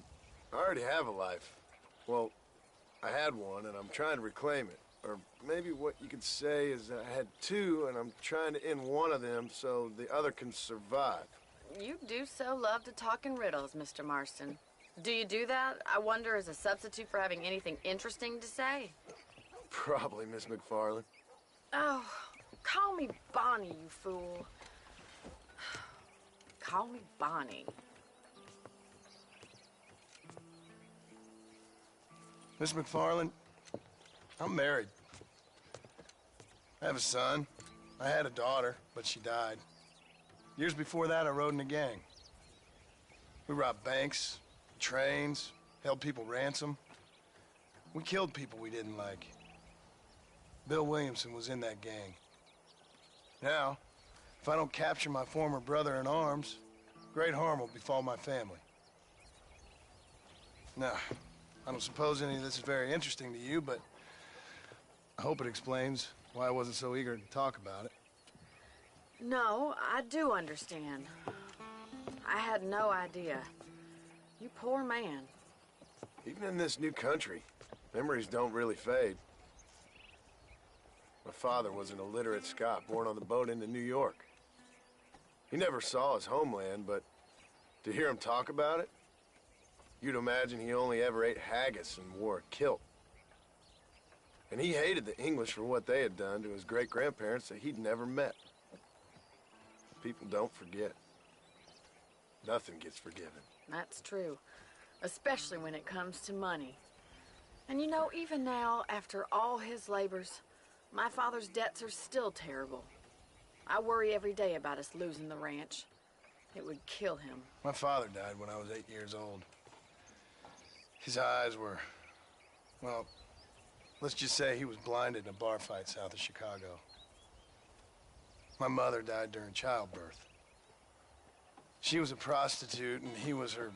I already have a life. Well, I had one, and I'm trying to reclaim it. Or maybe what you could say is that I had two, and I'm trying to end one of them so the other can survive. You do so love to talk in riddles, Mr. Marston. Do you do that, I wonder, as a substitute for having anything interesting to say? Probably, Miss McFarland. Oh, call me Bonnie, you fool. Call me Bonnie. Miss McFarland, I'm married. I have a son. I had a daughter, but she died. Years before that, I rode in a gang. We robbed banks, trains, held people ransom. We killed people we didn't like. Bill Williamson was in that gang. Now, if I don't capture my former brother in arms, great harm will befall my family. Now, I don't suppose any of this is very interesting to you, but I hope it explains why I wasn't so eager to talk about it. No, I do understand. I had no idea. You poor man. Even in this new country, memories don't really fade. My father was an illiterate Scot born on the boat into New York. He never saw his homeland, but to hear him talk about it, you'd imagine he only ever ate haggis and wore a kilt. And he hated the English for what they had done to his great-grandparents that he'd never met. People don't forget. Nothing gets forgiven. That's true. Especially when it comes to money. And you know, even now, after all his labors, my father's debts are still terrible. I worry every day about us losing the ranch. It would kill him. My father died when I was 8 years old. His eyes were, well, let's just say he was blinded in a bar fight south of Chicago. My mother died during childbirth. She was a prostitute, and he was her,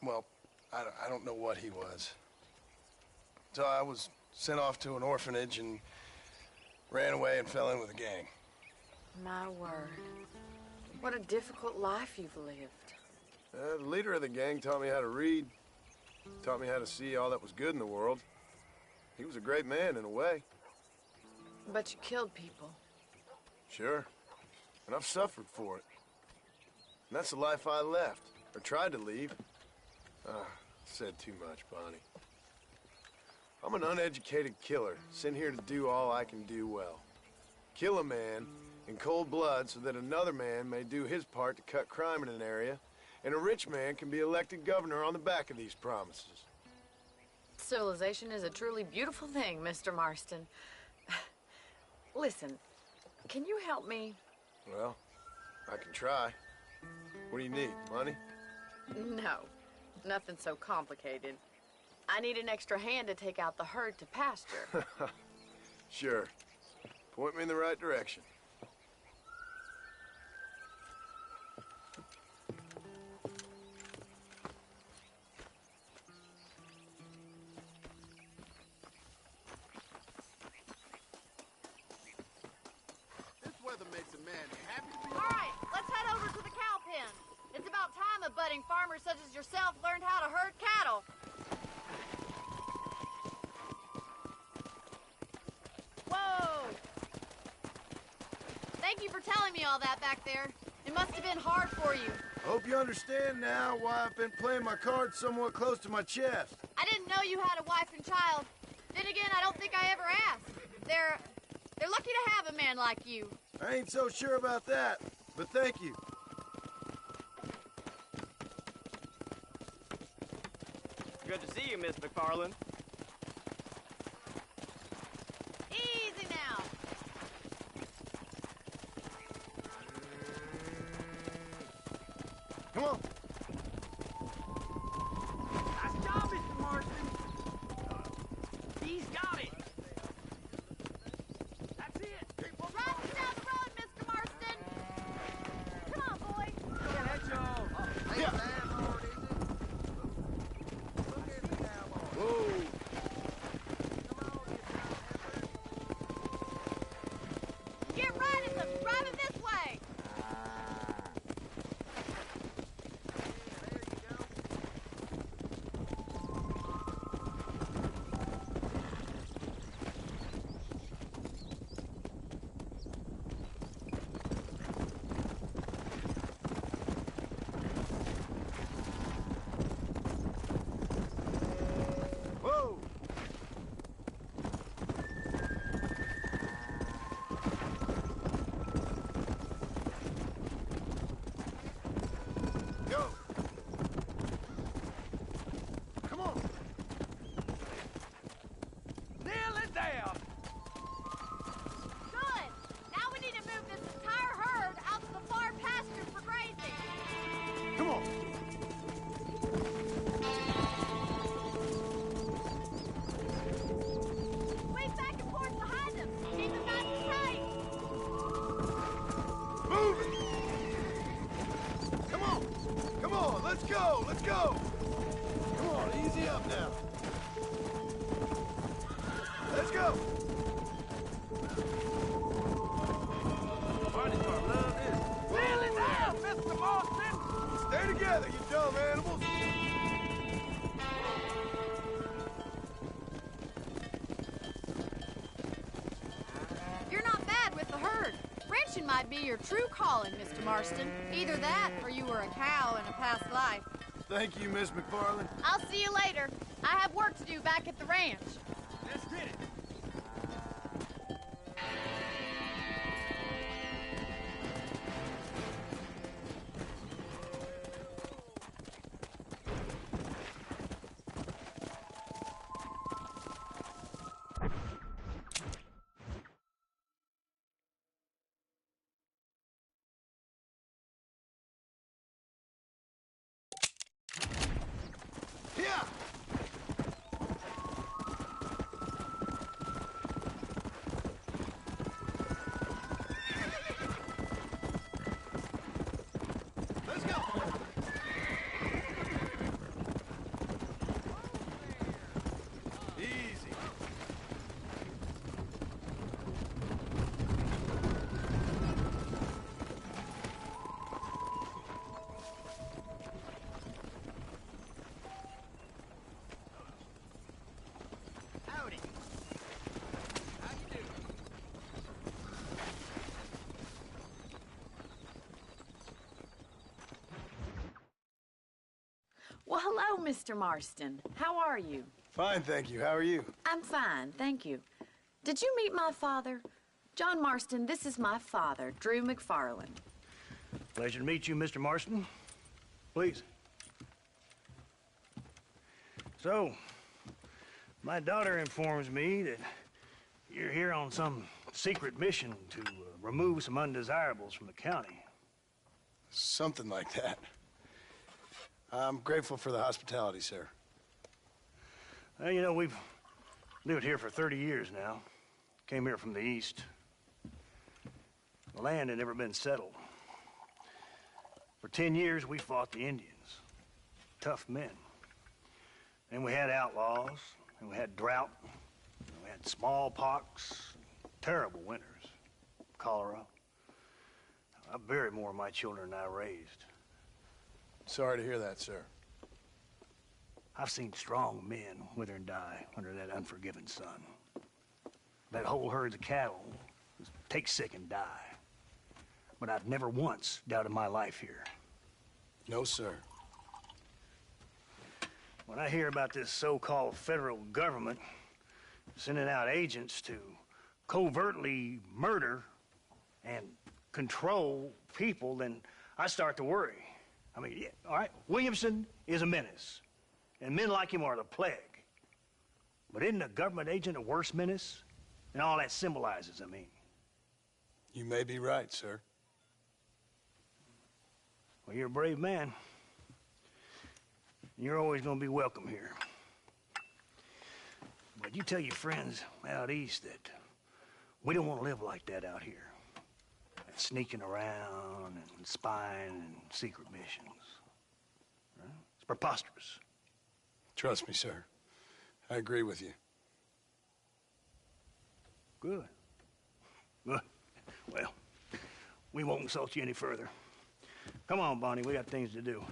well, I don't know what he was. So I was sent off to an orphanage and ran away and fell in with a gang. My word. What a difficult life you've lived. The leader of the gang taught me how to read, taught me how to see all that was good in the world. He was a great man in a way. But you killed people. Sure. And I've suffered for it. And that's the life I left, or tried to leave. Said too much, Bonnie. I'm an uneducated killer, sent here to do all I can do well. Kill a man in cold blood so that another man may do his part to cut crime in an area, and a rich man can be elected governor on the back of these promises. Civilization is a truly beautiful thing, Mr. Marston. Listen, can you help me? Well, I can try. What do you need, money? No, nothing so complicated. I need an extra hand to take out the herd to pasture. Sure. Point me in the right direction. This weather makes a man happy to be All right, let's head over to the cow pen. It's about time a budding farmer such as yourself learned how to herd cattle. Whoa! Thank you for telling me all that back there. It must have been hard for you. I hope you understand now why I've been playing my cards somewhat close to my chest. I didn't know you had a wife and child. Then again, I don't think I ever asked. They're lucky to have a man like you. I ain't so sure about that, but thank you. Good to see you, Miss McFarland. Easy now. Come on. Nice job, Mr. Marston. He's got it. That's it. We're riding down the road, Mr. Marston. Come on, boy. Yeah, that's y'all. Yeah. Whoa. Get riding them. Driving this way. Whoa. Go. Come on. Nail it down. Good. Now we need to move this entire herd out to the far pasture for grazing. Come on. Squeeze back and forth behind them. Keep them nice and tight. Move it. Come on. Come on. Let's go. Let's go. Come on. Easy up now. Let's go. All Stay together, you dumb animals! You're not bad with the herd. Ranching might be your true calling, Mr. Marston. Either that, or you were a cow in a past life. Thank you, Miss McFarland. I'll see you later. I have work to do back at the ranch. Let's get it. Well, hello, Mr. Marston. How are you? Fine, thank you. How are you? I'm fine, thank you. Did you meet my father? John Marston, this is my father, Drew McFarland. Pleasure to meet you, Mr. Marston. Please. So, my daughter informs me that you're here on some secret mission to remove some undesirables from the county. Something like that. I'm grateful for the hospitality, sir. Well, you know, we've lived here for 30 years now. Came here from the east. The land had never been settled. For 10 years, we fought the Indians. Tough men. And we had outlaws, and we had drought, and we had smallpox, terrible winters, cholera. I buried more of my children than I raised. Sorry to hear that, sir. I've seen strong men wither and die under that unforgiving sun. That whole herds of cattle take sick and die. But I've never once doubted my life here. No, sir. When I hear about this so-called federal government sending out agents to covertly murder and control people, then I start to worry. I mean, yeah, all right, Williamson is a menace, and men like him are the plague. But isn't a government agent a worse menace? And all that symbolizes, I mean. You may be right, sir. Well, you're a brave man. You're always going to be welcome here. But you tell your friends out east that we don't want to live like that out here. Sneaking around and spying and secret missions. Right? It's preposterous. Trust me, sir. I agree with you. Good. Good. Well, we won't insult you any further. Come on, Bonnie, we got things to do.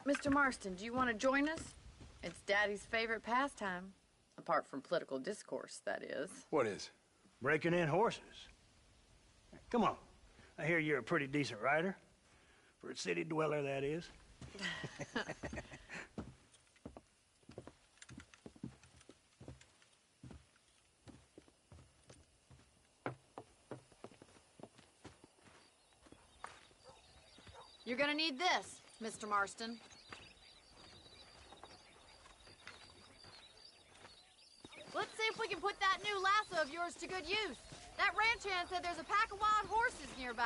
Mr. Marston, do you want to join us? It's Daddy's favorite pastime. Apart from political discourse, that is. What is? Breaking in horses. Come on. I hear you're a pretty decent rider. For a city dweller, that is. You're gonna need this, Mr. Marston. Let's see if we can put that new lasso of yours to good use. That ranch hand said there's a pack of wild horses nearby.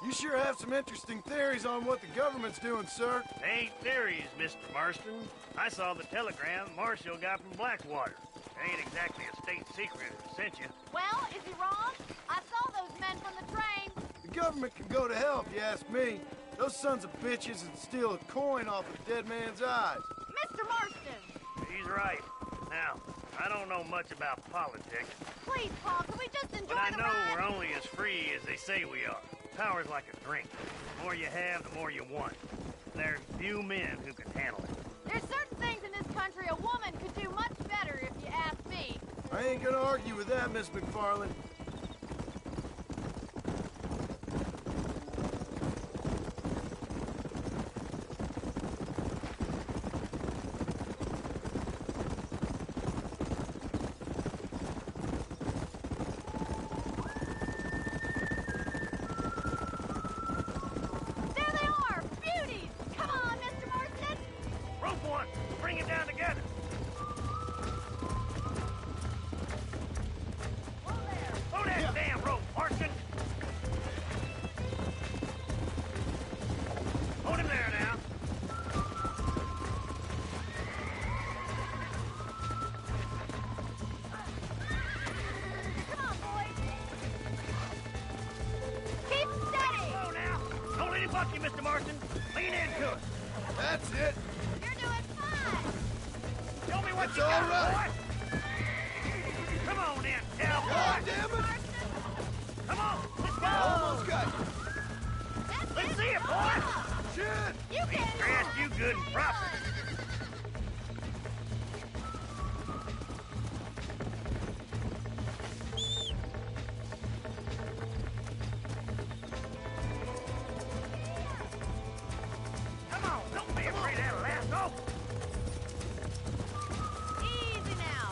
You sure have some interesting theories on what the government's doing, sir. They ain't theories, Mr. Marston. I saw the telegram Marshall got from Blackwater. It ain't exactly a state secret if it sent you. Well, is he wrong? I saw those men from the train. The government can go to hell, if you ask me. Those sons of bitches would steal a coin off a dead man's eyes. Mr. Marston! He's right. Now, I don't know much about politics. Please, Paul, can we just enjoy But I the know ride? we're only as free as they say we are. Power's like a drink. The more you have, the more you want. There's few men who can handle it. There's certain things in this country a woman could do much better, if you ask me. I ain't gonna argue with that, Miss McFarland. There they are! Beauties! Come on, Mr. Marston! Rope one! Bring it down together! Throw that damn rope, Marston! Hold him there now. Come on, boys! Keep steady! Slow now! Don't let him buck you, Mr. Marston! Lean into it! That's it. You're doing fine! Show me what It's you all got, right. boy! Come on then, cowboy! God damn it! Come on, let's go! Almost got you. Let's see it, boy! Shit! You can Dressed you good and proper. Come on, don't be afraid of that lasso! Easy now.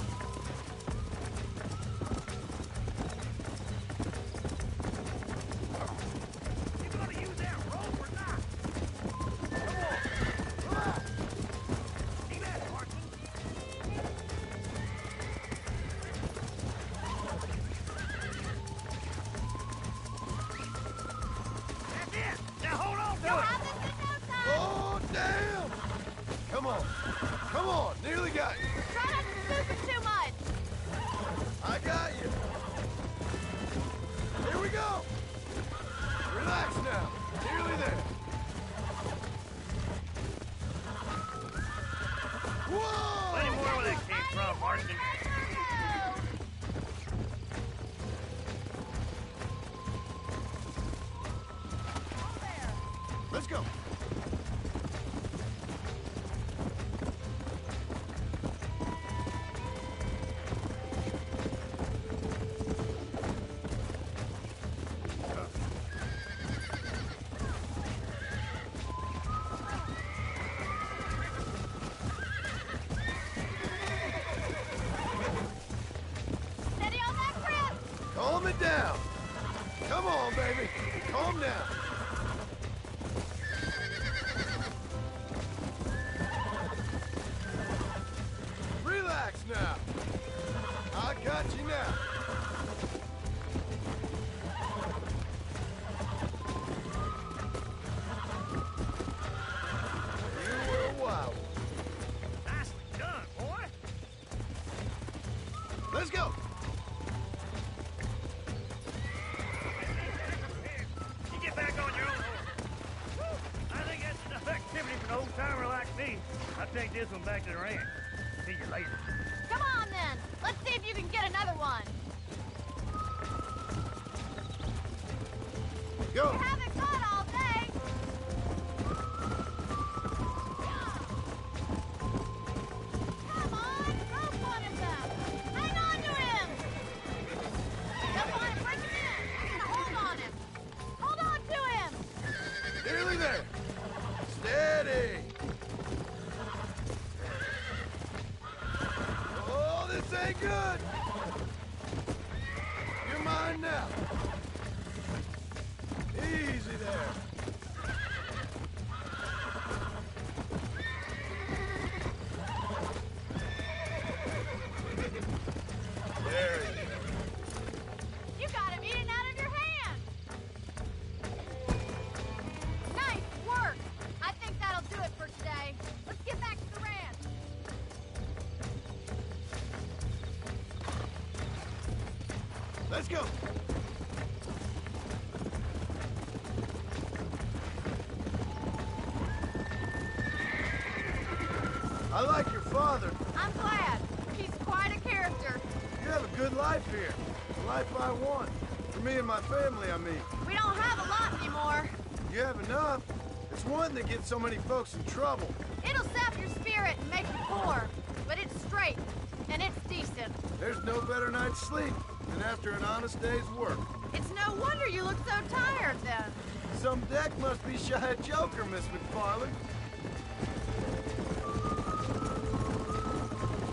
You gonna use that rope or not? Come on! See that, Marston? That's it! Now hold on to You'll it! have this in no time. Oh, damn! Come on. Come on. Nearly got you. Try not to spook it too much. I got you. Here we go. Relax now. Nearly there. Whoa! Plenty more where that came from, Marston. Let's go. Steady on that grip. Calm it down. Come on, baby. Calm down. Relax now. I got you now. You were a wild one. Nicely done, boy. Let's go. You get back on your own horse. I think that's enough activity for an old-timer like me. I'll take this one back to the ranch. See you later. Come on, then. Let's see if you can get another one. Go. You haven't caught all day. Come on, rope one of them. Hang on to him. Don't want to break him in. Now hold on him. Hold on to him. Nearly there. Steady. Oh, this ain't good. You're mine now. Easy there. There you go. You got him eating out of your hand. Nice work. I think that'll do it for today. Let's get back to the ranch. Let's go. I like your father. I'm glad. He's quite a character. You have a good life here. The life I want. For me and my family, I mean. We don't have a lot anymore. You have enough. It's one that gets so many folks in trouble. It'll sap your spirit and make you poor. But it's straight, and it's decent. There's no better night's sleep than after an honest day's work. It's no wonder you look so tired, then. Some deck must be shy of Joker, Miss McFarland.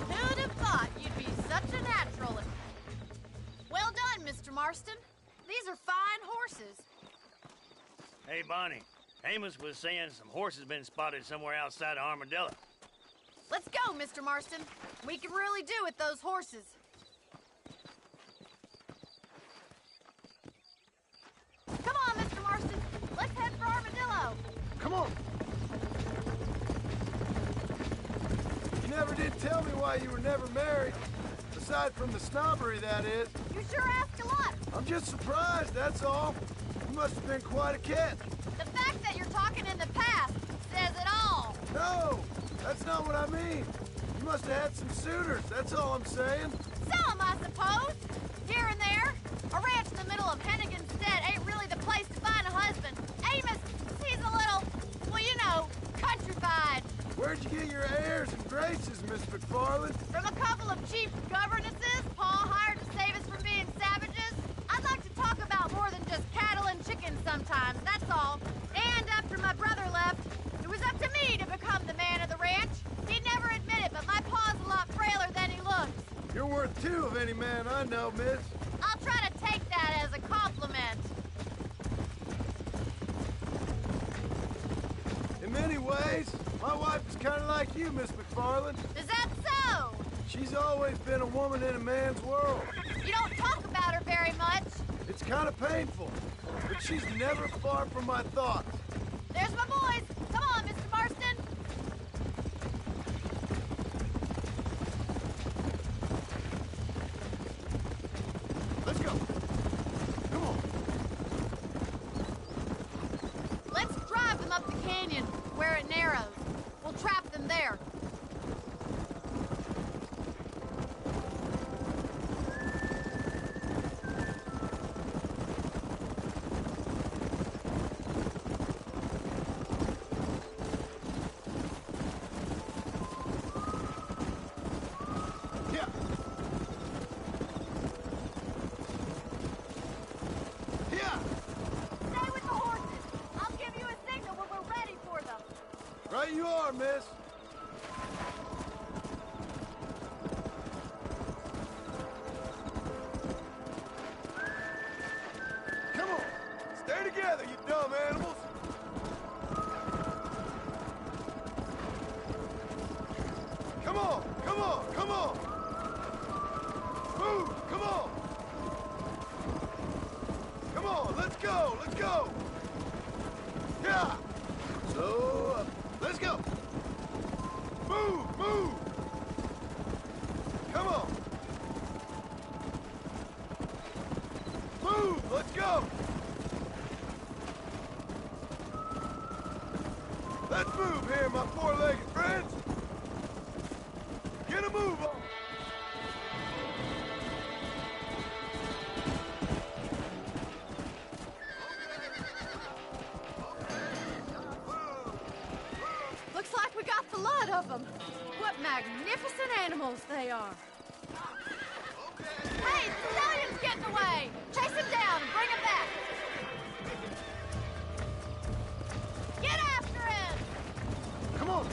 Who'd have thought you'd be such a naturalist? Well done, Mr. Marston. These are fine horses. Hey, Bonnie. Amos was saying some horses been spotted somewhere outside of Armadillo. Let's go, Mr. Marston. We can really do with those horses. Come on, Mr. Marston. Let's head for Armadillo. Come on. You never did tell me why you were never married. Aside from the snobbery, that is. You sure ask a lot. I'm just surprised, that's all. You must have been quite a catch. The fact that you're talking in the past says it all. No, that's not what I mean. You must have had some suitors, that's all I'm saying. Some, I suppose. Here and there. A ranch in the middle of Hennigan's Stead ain't really the place to find a husband. Amos, he's a little, well, you know, countrified. Where'd you get your airs and graces, Miss McFarland? From a couple of cheap governesses Paul hired to save us from being savages. I'd like to talk about more than just cattle and chickens sometimes, that's all. And after my brother left, it was up to me to become the man of the ranch. He'd never admit it, but my pa's a lot frailer than he looks. You're worth two of any man I know, miss. I'll try to take that as a compliment. In many ways, my wife is kind of like you, Miss McFarland. Is that so? She's always been a woman in a man's world. You don't talk about her very much. It's kind of painful, but she's never far from my thoughts. There's my boys. Come on, Mr. Marston. Let's go. Come on. Let's drive them up the canyon where it narrows. We'll trap them there. Stay with the horses. I'll give you a signal when we're ready for them. Right you are, miss. Come on. Stay together, you dumb animals. Come on, come on, come on. Move, come on. Come on, let's go, let's go. Yeah. So, let's go. Move, move. Come on. Move, let's go. Let's move here, my four-legged friends. Get a move on. Looks like we got the lot of them. What magnificent animals they are. Hey, the stallion's getting away. Chase him down and bring him back. Get after him. Come on.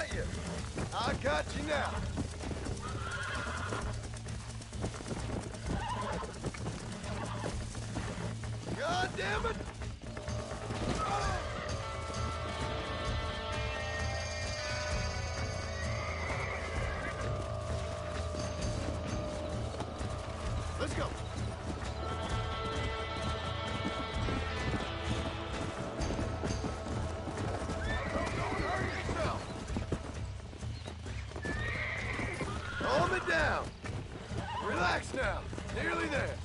got you. I got you now. God damn it! Let's go. Don't hurt yourself. Calm it down. Relax now. Nearly there.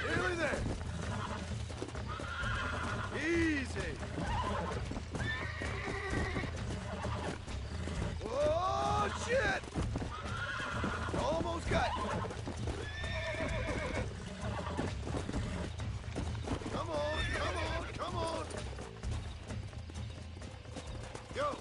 Nearly there. Easy. Oh, shit! Almost got you. Come on, come on, come on. Go.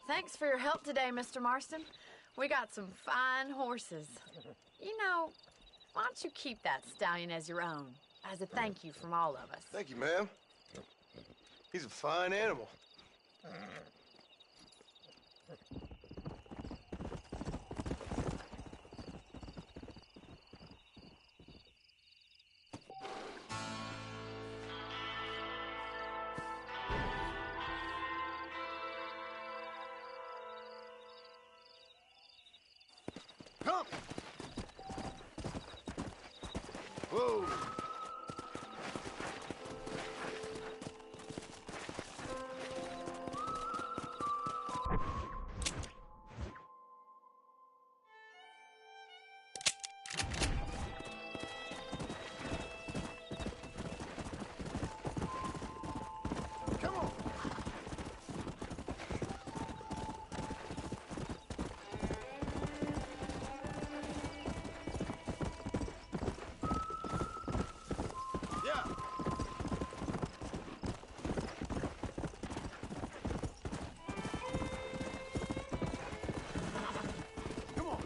Thanks for your help today, Mr. Marston. We got some fine horses. You know, why don't you keep that stallion as your own, as a thank you from all of us? Thank you, ma'am. He's a fine animal. Come! Whoa! Come on! Yeah! Come on!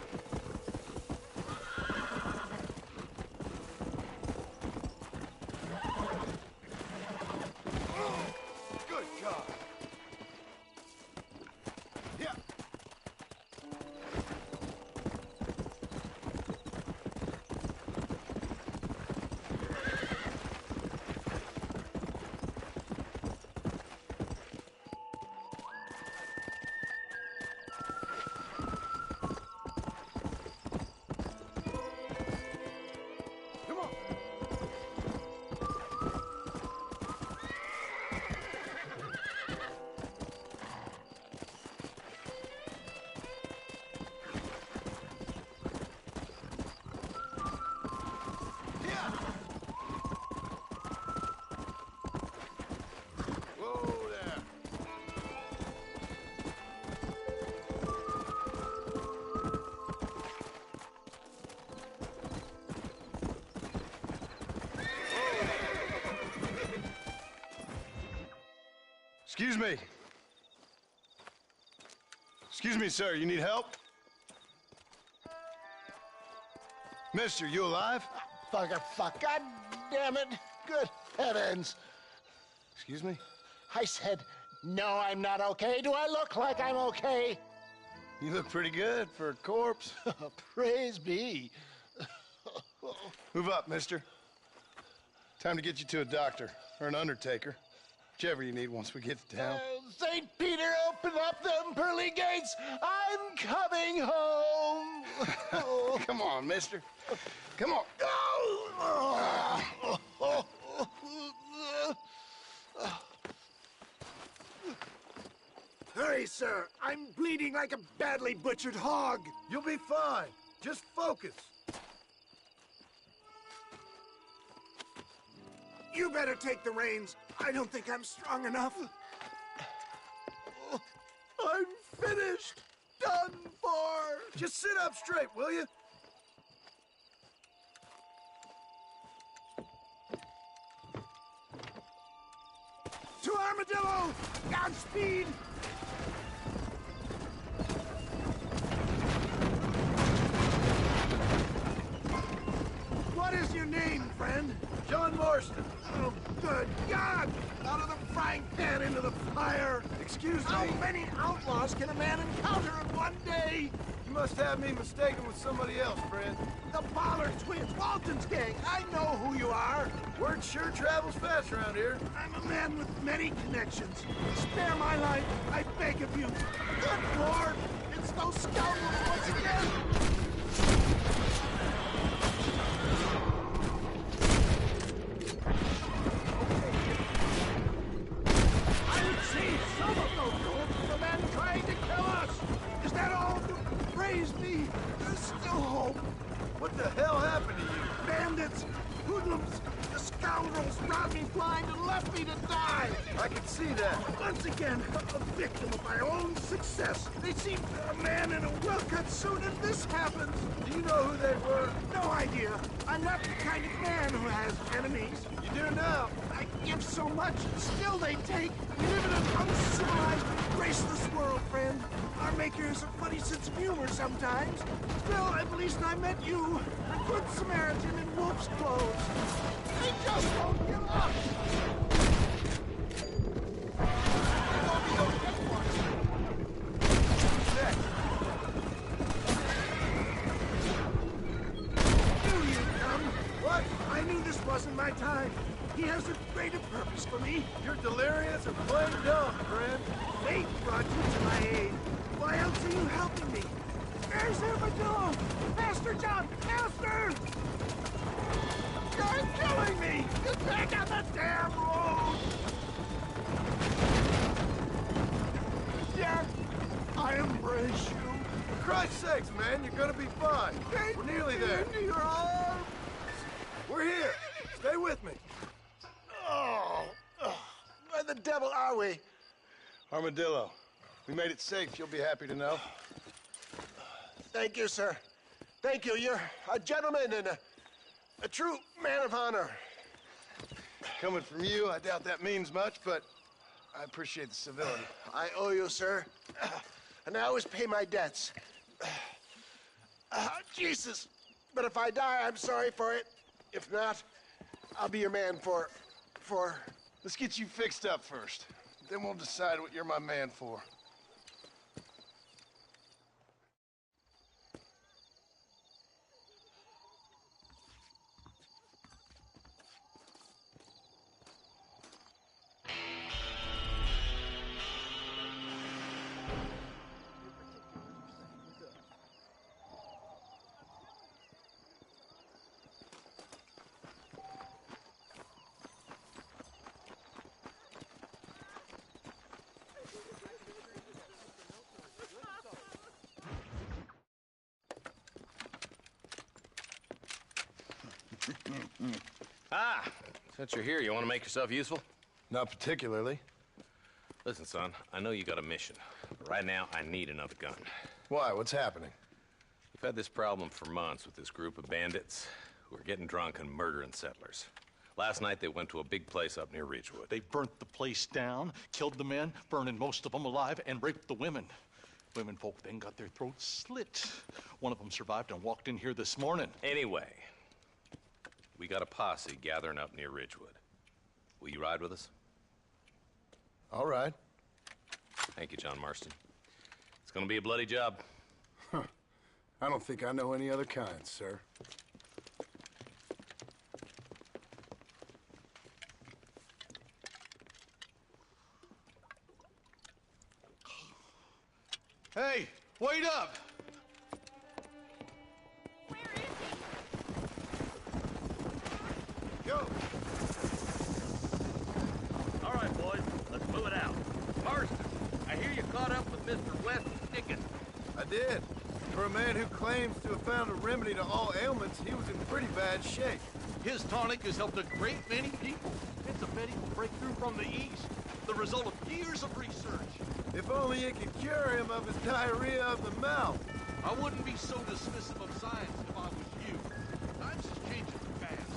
Oh, good God! Yeah! Come on! Yeah! Whoa there! Excuse me. Excuse me, sir. You need help? Mister, you alive? Fuck. God damn it. Good heavens. Excuse me? I said, no, I'm not okay. Do I look like I'm okay? You look pretty good for a corpse. Praise be. Move up, mister. Time to get you to a doctor or an undertaker. Whichever you need once we get to town. St. Peter, open up them pearly gates. I'm coming home. Come on, mister. Come on. Hurry, sir. I'm bleeding like a badly butchered hog. You'll be fine. Just focus. You better take the reins. I don't think I'm strong enough. I'm finished. Done for. Just sit up straight, will you? Armadillo! Godspeed! What is your name, friend? John Marston. Oh, good God! Out of the frying pan into the fire! Excuse me? How many outlaws can a man encounter in one day? You must have me mistaken with somebody else, friend. The Pollard twins, Walton's gang. I know who you are. Word sure travels fast around here. I'm a man with many connections. Spare my life, I beg of you. Good Lord! It's those scoundrels once again! What the hell happened to you? Bandits! Hoodlums! The scoundrels robbed me blind and left me to die! I can see that. Once again, a victim of my own success. They seem a man in a well-cut suit and this happens. Do you know who they were? No idea. I'm not the kind of man who has enemies. You do now. I give so much and still they take. We live in an uncivilized, graceless world, friend. Our maker has a funny sense of humor sometimes. Well, at least I met you, a good Samaritan in wolf's clothes. They just won't give up! Knew you'd come. What? I knew this wasn't my time. He has a greater purpose for me. You're delirious and plain dumb, friend. Fate brought you to my aid. Why else are you helping me? Where's Armadillo? Master John! Master! You're killing me! Get back on the damn road! Yes, I embrace you. For Christ's sakes, man, you're gonna be fine. We're nearly there. Into your arms. We're here. Stay with me. Oh, where the devil are we? Armadillo, we made it safe, you'll be happy to know. Thank you, sir. Thank you. You're a gentleman and a true man of honor. Coming from you, I doubt that means much, but I appreciate the civility. I owe you, sir. And I always pay my debts. Jesus. But if I die, I'm sorry for it. If not, I'll be your man for... Let's get you fixed up first. Then we'll decide what you're my man for. Since you're here, you want to make yourself useful? Not particularly. Listen, son, I know you got a mission, but right now I need another gun. Why? What's happening? We've had this problem for months with this group of bandits who are getting drunk and murdering settlers. Last night they went to a big place up near Ridgewood. They burnt the place down, killed the men, burning most of them alive, and raped the women. Women folk then got their throats slit. One of them survived and walked in here this morning. Anyway, we got a posse gathering up near Ridgewood. Will you ride with us? All right. Thank you, John Marston. It's gonna be a bloody job. Huh. I don't think I know any other kind, sir. Hey, wait up! Go! All right, boys, let's move it out. Marston, I hear you caught up with Mr. West Dickens. I did. For a man who claims to have found a remedy to all ailments, he was in pretty bad shape. His tonic has helped a great many people. It's a medical breakthrough from the East, the result of years of research. If only it could cure him of his diarrhea of the mouth. I wouldn't be so dismissive of science if I was you. Times is changing fast.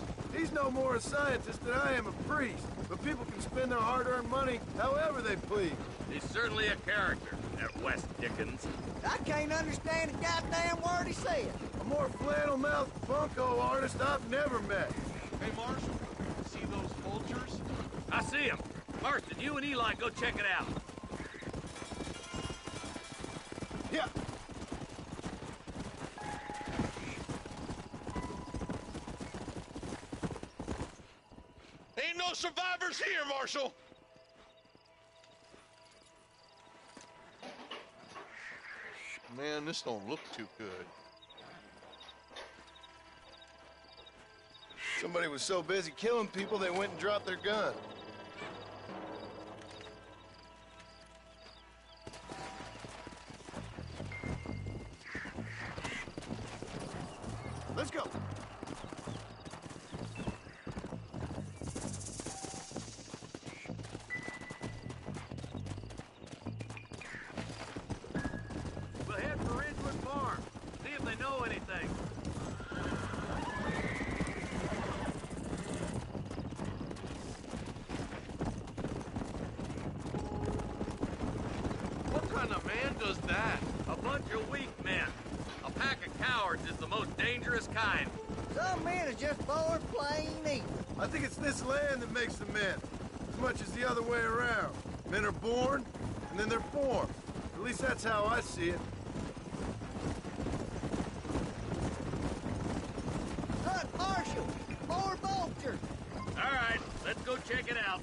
He's no more a scientist than I am a priest, but people can spend their hard-earned money however they please. He's certainly a character, that West Dickens. I can't understand a goddamn word he said. A more flannel-mouthed bunko artist I've never met. Hey, Marshal, see those vultures? I see him. Marston, you and Eli go check it out. Yeah. Ain't no survivors here, Marshal! Man, this don't look too good. Somebody was so busy killing people, they went and dropped their gun. Let's go. We'll head for Ridgewood Farm. See if they know anything. What kind of man does that? A bunch of weak men. A pack of cowards is the most dangerous kind. Some men are just born plain evil. I think it's this land that makes the men, as much as the other way around. Men are born, and then they're formed. At least that's how I see it. Hunt, Marshal! More vultures! All right, let's go check it out.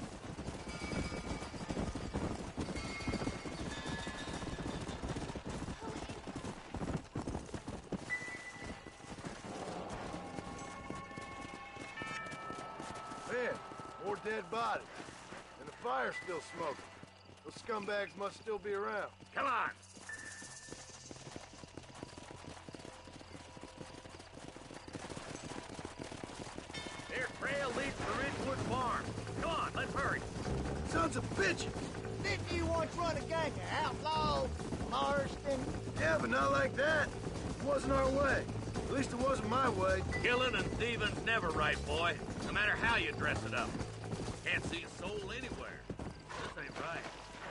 Man, more dead bodies. And the fire's still smoking. Those scumbags must still be around. Come on. Their trail leads to Ridgewood Farm. Come on, let's hurry. Sons of bitches! Didn't you once run a gang of outlaws, Marston? Yeah, but not like that. It wasn't our way. At least it wasn't my way. Killing and thieving's never right, boy. No matter how you dress it up. Can't see a soul anywhere. This ain't right.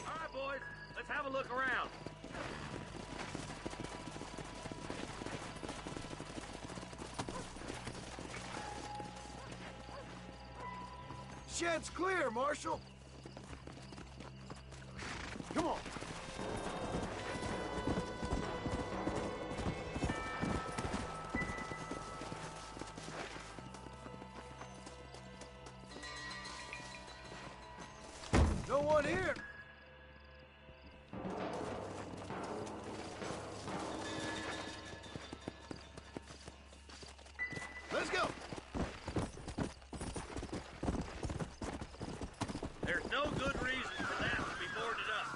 All right, boys. Let's have a look around. Shed's clear, Marshal. Come on. No one here. Let's go. There's no good reason for that to be boarded up.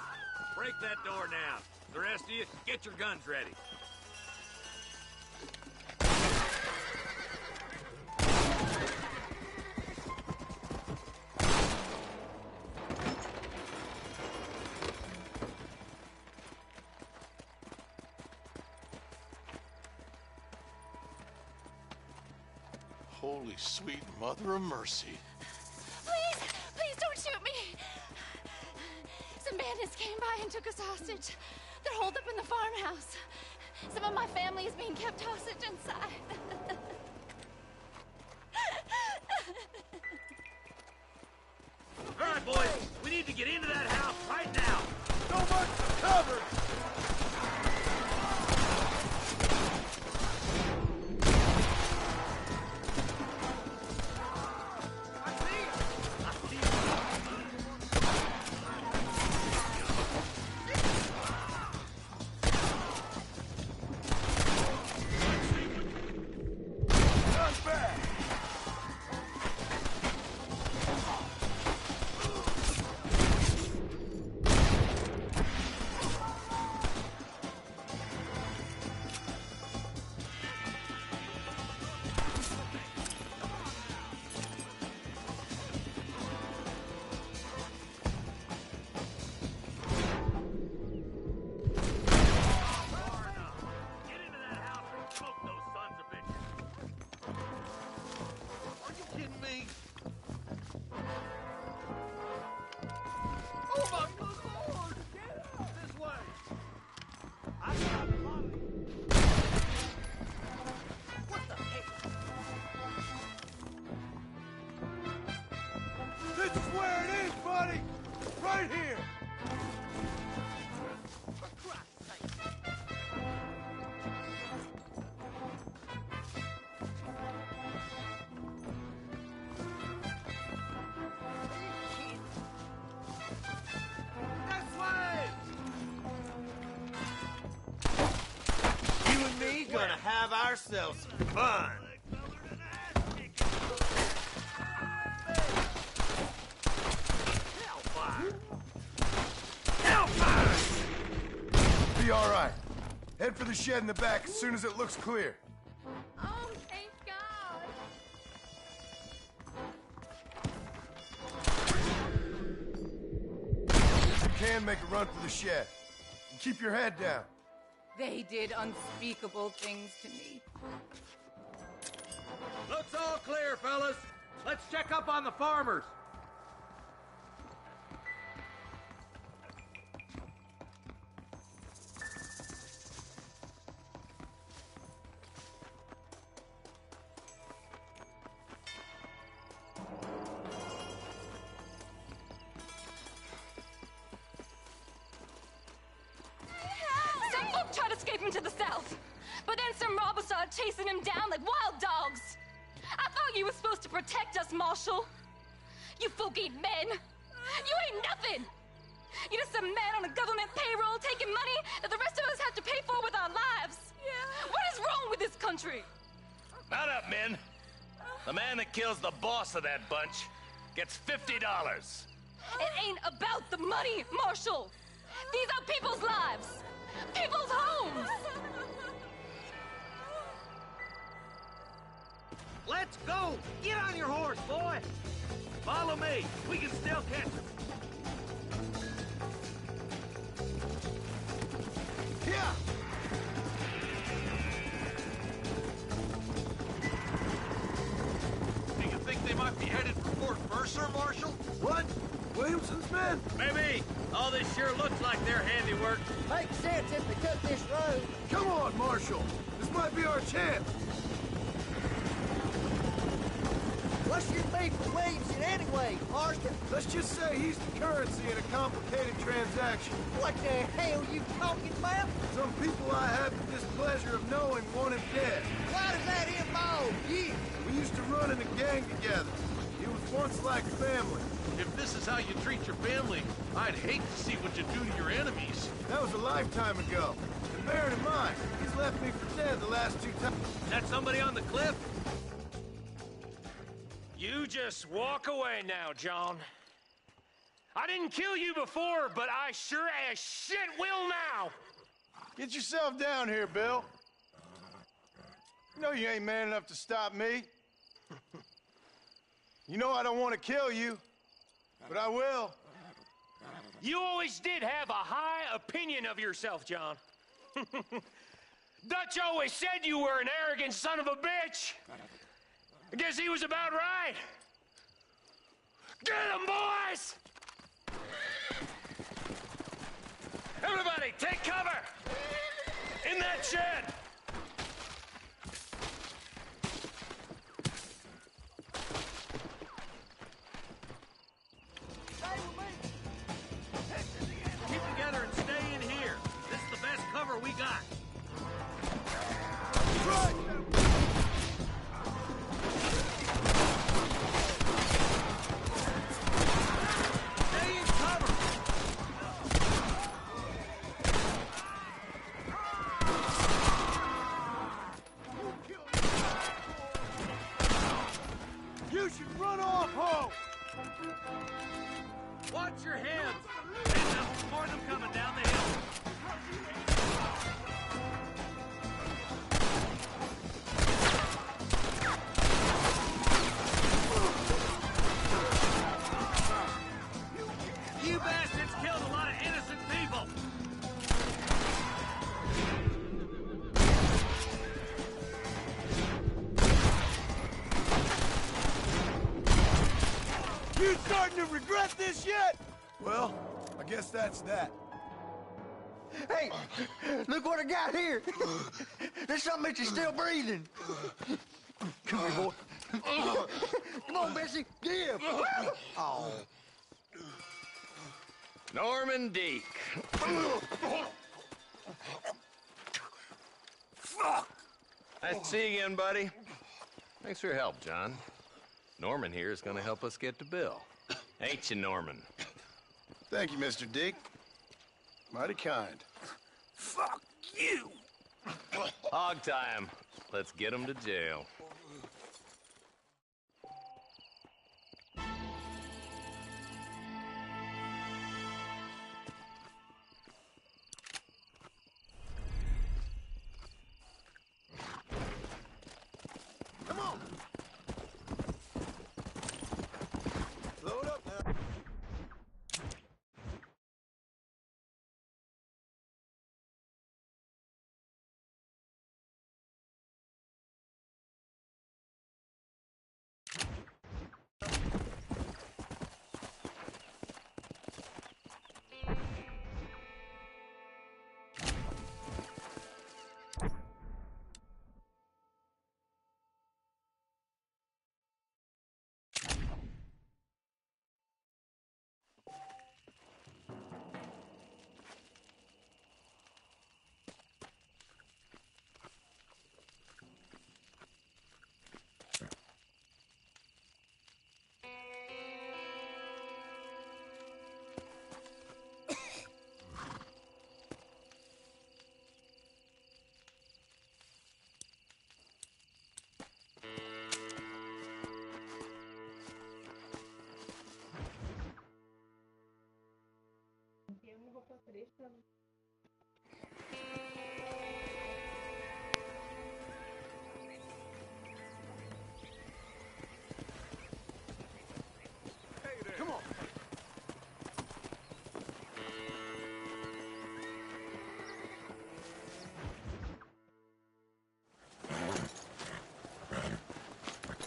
Break that door down. The rest of you, get your guns ready. Holy sweet mother of mercy. Please, please don't shoot me. Some bandits came by and took us hostage. They're holed up in the farmhouse. Some of my family is being kept hostage inside. All right, boys. We need to get into that house right now. So much for cover. have ourselves some fun. Be all right. Head for the shed in the back as soon as it looks clear. Oh, thank God. If you can, make a run for the shed. And keep your head down. They did unspeakable things to me. Looks all clear, fellas. Let's check up on the farmers. Some folk tried escaping to the south, but then some robbers started chasing him down like wild dogs. I thought you were supposed to protect us, Marshal. You folk ain't men. You ain't nothing. You're just a man on a government payroll taking money that the rest of us have to pay for with our lives. Yeah. What is wrong with this country? Mount up, men. The man that kills the boss of that bunch gets $50. It ain't about the money, Marshal. These are people's lives, people's homes. Let's go! Get on your horse, boy! Follow me. We can still catch him. Yeah! Do you think they might be headed for Fort Mercer, Marshal? What? Williamson's men? Maybe. All this sure looks like their handiwork. Makes sense if they took this road. Come on, Marshal. This might be our chance. What's your beef with Williamson anyway, Marston? Let's just say he's the currency in a complicated transaction. What the hell you talking about? Some people I have the displeasure of knowing want him dead. Why does that involve you? We used to run in a gang together. It was once like family. If this is how you treat your family, I'd hate to see what you do to your enemies. That was a lifetime ago. And bearing in mind, he's left me for dead the last 2 times. Is that somebody on the cliff? You just walk away now, John. I didn't kill you before, but I sure as shit will now. Get yourself down here, Bill. You know you ain't man enough to stop me. You know I don't want to kill you, but I will. You always did have a high opinion of yourself, John. Dutch always said you were an arrogant son of a bitch. I guess he was about right. Get him, boys! Everybody, take cover! In that shed! Keep together and stay in here. This is the best cover we got. Stay in cover. You should run off home. Watch your heads. There's more of them coming down the hill. You bastards killed a lot of innocent people. You starting to regret this yet? Well, I guess that's that. Hey, look what I got here. There's something that you're still breathing. Come here, boy. Come on, Bessie. Give. Oh. Norman Deek. Fuck! Nice to see you again, buddy. Thanks for your help, John. Norman here is going to help us get to Bill. Ain't you, Norman? Thank you, Mr. Dick. Mighty kind. Fuck you! Hog time. Let's get them to jail. Come on. Load up now.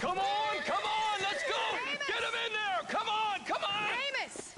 Come on. Come on, let's go! Amos! Get him in there! Come on! Amos!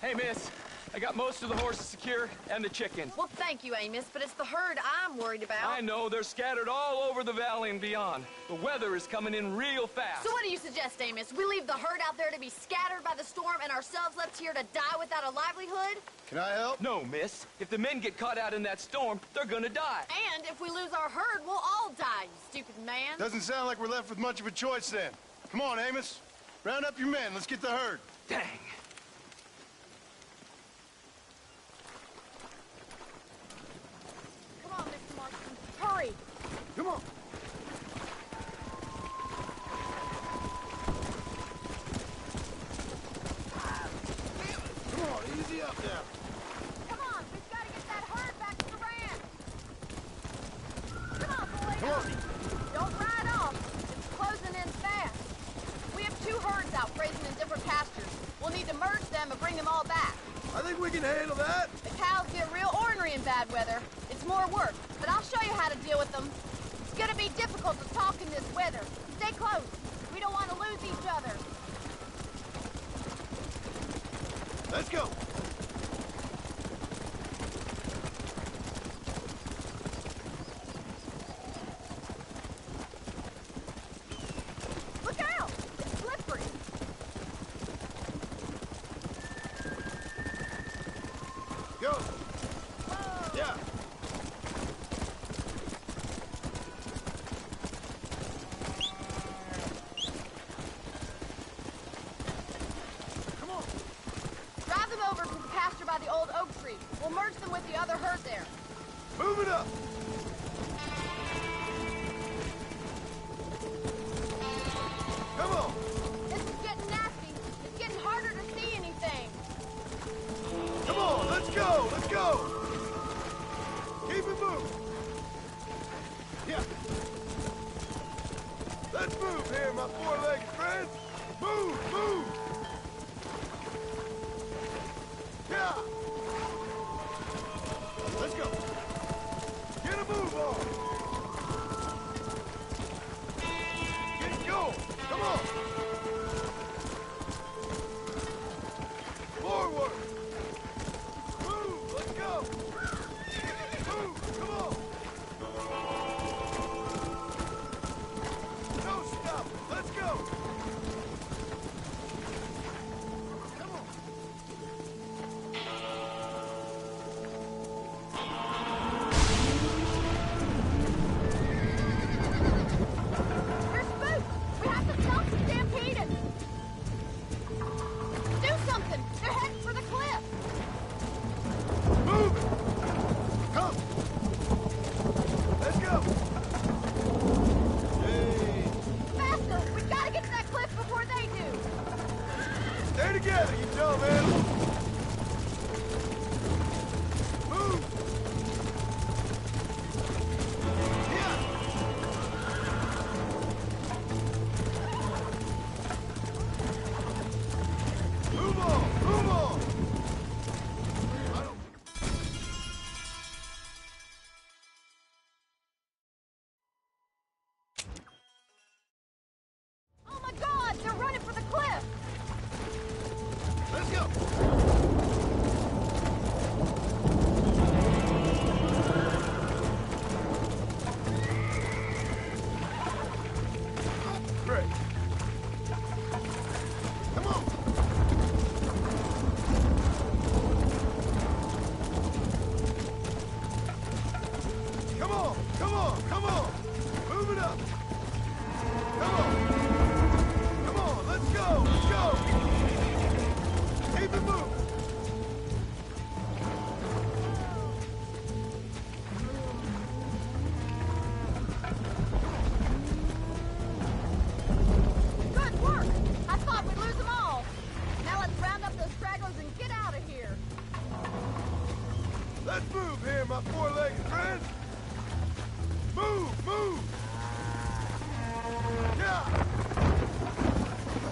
Hey, miss, I got most of the horses secure and the chickens. Well, thank you, Amos, but it's the herd I'm worried about. I know, they're scattered all over the valley and beyond. The weather is coming in real fast. So what do you suggest, Amos? We leave the herd out there to be scattered by the storm and ourselves left here to die without a livelihood? Can I help? No, miss. If the men get caught out in that storm, they're gonna die. And if we lose our herd, we'll all die, you stupid man. Doesn't sound like we're left with much of a choice then. Come on, Amos. Round up your men. Let's get the herd. Dang. Come on, Mr. Marston. Hurry. Come on. Come on, easy up now. Come on, we've got to get that herd back to the ranch. Come on, boys. Come on. Don't ride off. It's closing in fast. We have 2 herds out grazing in different pastures. We'll need to merge them and bring them all back. I think we can handle that. The cows get real ornery in bad weather. It's more work, but I'll show you how to deal with them. It's gonna be difficult to talk in this weather. Stay close. We don't want to lose each other. Let's go. Look out. It's slippery. Go. Yeah. Come on. Drive them over to the pasture by the old oak tree. We'll merge them with the other herd there. Move it up. Come on. This is getting nasty. It's getting harder to see anything. Come on, let's go. Let's go. Keep it moving. Yeah. Let's move here, my four-legged friends. Move, move. Yeah. Let's go. Get a move on. Get it going. Come on. Forward. Move. Let's go. Move. Come on. No stop. Let's go. Come on. animals! Move! Move on! Move on! Oh my God! They're running for the cliff! Let's go! Great. Come on! Come on! Come on! Come on! Move it up! Come on! Come on! Let's go! Let's go! Keep it moving! Good work! I thought we'd lose them all. Now let's round up those stragglers and get out of here. Let's move here, my four-legged friends! Move! Move! Yeah!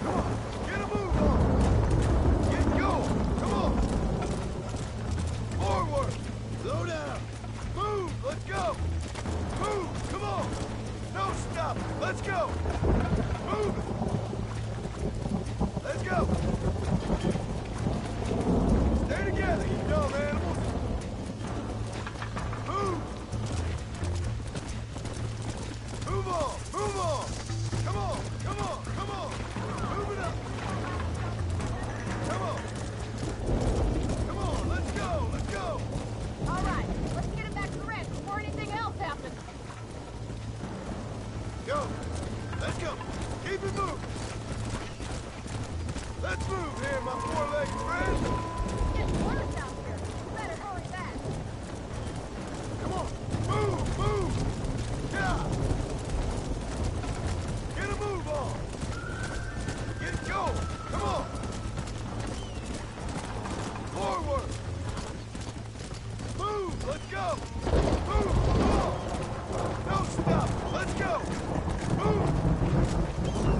Come on! Get a move on! Get going! Come on! Forward! Slow down! Move! Let's go! Move! Come on! No stop! Let's go! Move it! Let's go! Stay together, you dumb animals! Move! Move on! Move on! Come on! Come on! Come on! Move it up! Come on! Come on! Let's go! Let's go! All right, let's get it back to the ranch before anything else happens. Go! Let's go! Keep it moving! Let's move here, my four-legged friends! It's worse out here. You better hurry back. Come on! Move! Move! Yeah! Get a move on! Get going! Come on! Forward! Move! Let's go! Move! Come on! No stop! Let's go! Move!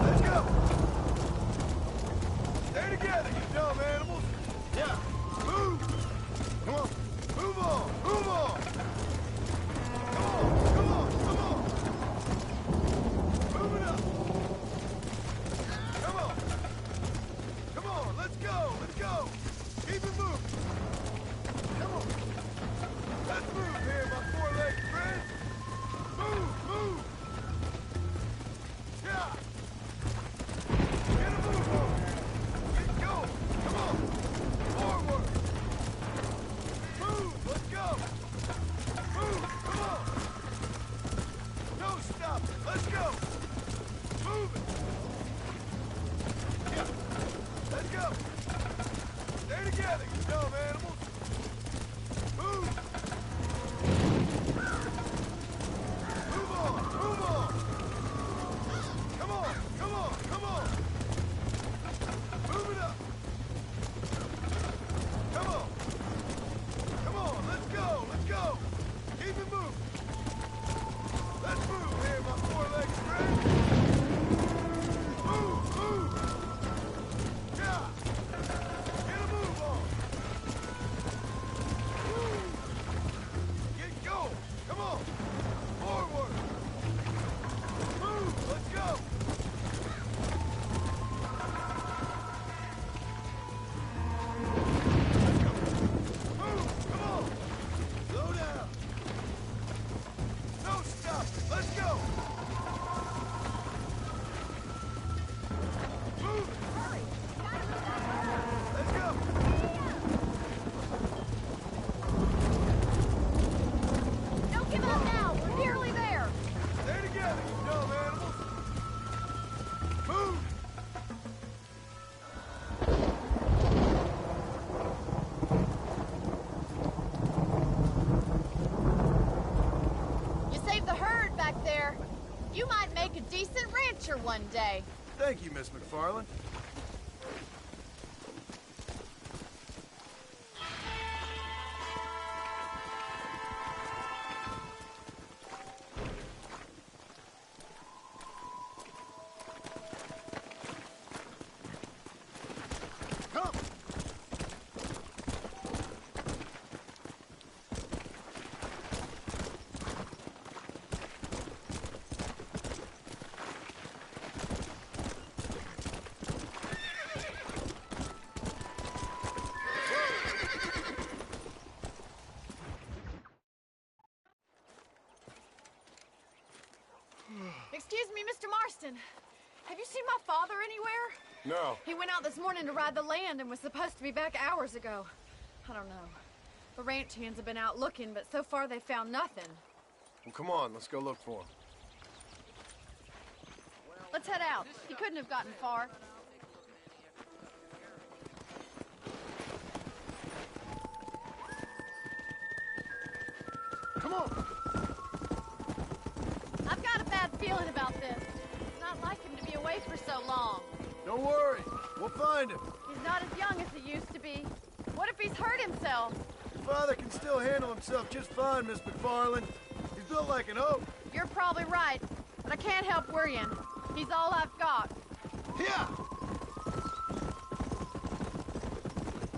Let's go! Stay together, you dumb animals! Yeah! Move! Come on! Move on! Move on! Come on! Come on! Come on! Move it up! Come on! Come on! Let's go! Let's go! Keep it moving! Come on! Let's move here, my four-legged friends! Move! Move! Yeah! Get a move on! Get going! Come on! Forward! Move! Let's go! Move! Come on! No stop! Let's go! Move it! Yeah! Let's go! Stay together, you dumb animals! Move! Move on! Move on! Come on! Come on! Come on! Move it up! Come on! Come on! Let's go! Let's go! Keep it moving! Let's move here, my four-legged friends! Move! Move! Yeah! Get a move on! Woo! Get going! Come on! Forward! Move! Let's go! Let's go! Move! Come on! Slow down! No stop! Let's go! Move! Hurry! Let's go! Don't give up now. We're nearly there. Stay together, you dumb animals! Move! You saved the herd back there. You might make a decent rancher one day. Thank you, Miss McFarland. Excuse me, Mr. Marston. Have you seen my father anywhere? No. He went out this morning to ride the land and was supposed to be back hours ago. I don't know. The ranch hands have been out looking, but so far they found nothing. Well, come on, let's go look for him. Let's head out. He couldn't have gotten far. Come on! I've got a bad feeling about this. It's not like him to be away for so long. Don't worry, we'll find him. He's not as young as he used to be. What if he's hurt himself? Your father can still handle himself just fine, Miss McFarland. He's built like an oak. You're probably right, but I can't help worrying. He's all I've got. Yeah!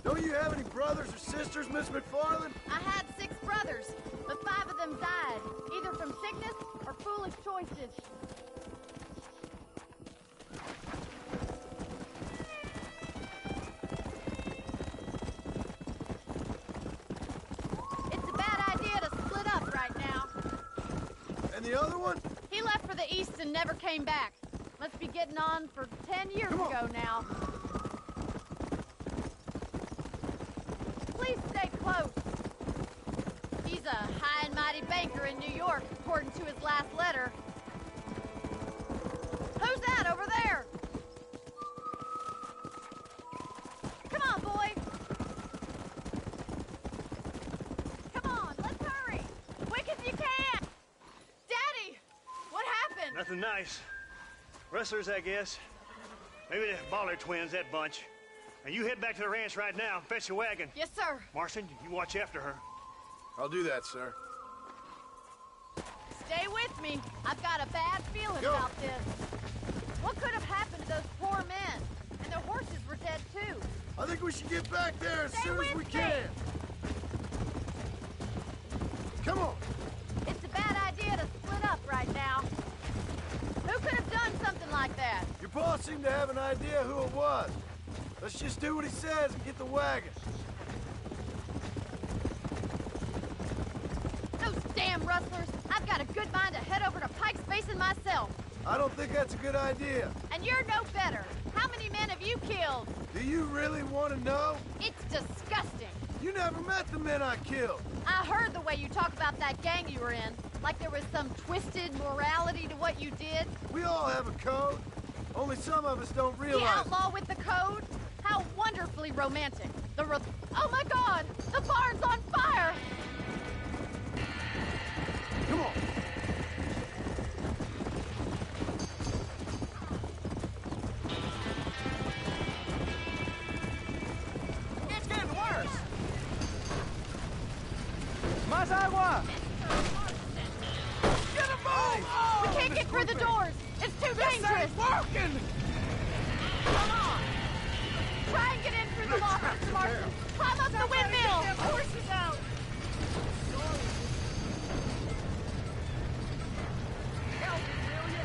Don't you have any brothers or sisters, Miss McFarland? I had 6 brothers, but 5 of them died, either from sickness or foolish choices. It's a bad idea to split up right now. And the other one? He left for the east and never came back. Must be getting on for 10 years ago now. Please stay close. He's a high and mighty banker in New York, according to his last letter. Who's that over there? Come on, boy. Come on, let's hurry. Quick as you can. Daddy, what happened? Nothing nice. Rustlers, I guess. Maybe the Baller twins, that bunch. Now you head back to the ranch right now and fetch a wagon. Yes, sir. Marston, you watch after her. I'll do that, sir. Stay with me. I've got a bad feeling about this. What could have happened to those poor men? And their horses were dead, too. I think we should get back there as soon as we can. Come on. It's a bad idea to split up right now. Who could have done something like that? Your boss seemed to have an idea who it was. Let's just do what he says and get the wagon. Those damn rustlers! I've got a good mind to head over to Pike's Basin myself. I don't think that's a good idea. And you're no better. How many men have you killed? Do you really want to know? It's disgusting. You never met the men I killed. I heard the way you talk about that gang you were in. Like there was some twisted morality to what you did. We all have a code. Only some of us don't realize. The outlaw with the code? How wonderfully romantic. Oh my God! The barn's on fire! Come on. It's getting worse. Más agua! Get a move! We can't get through the doors. It's too dangerous. Working! Come on! Try and get in through the loft, Mr. Marston. Climb up the windmill. Horses out! Help me, will you?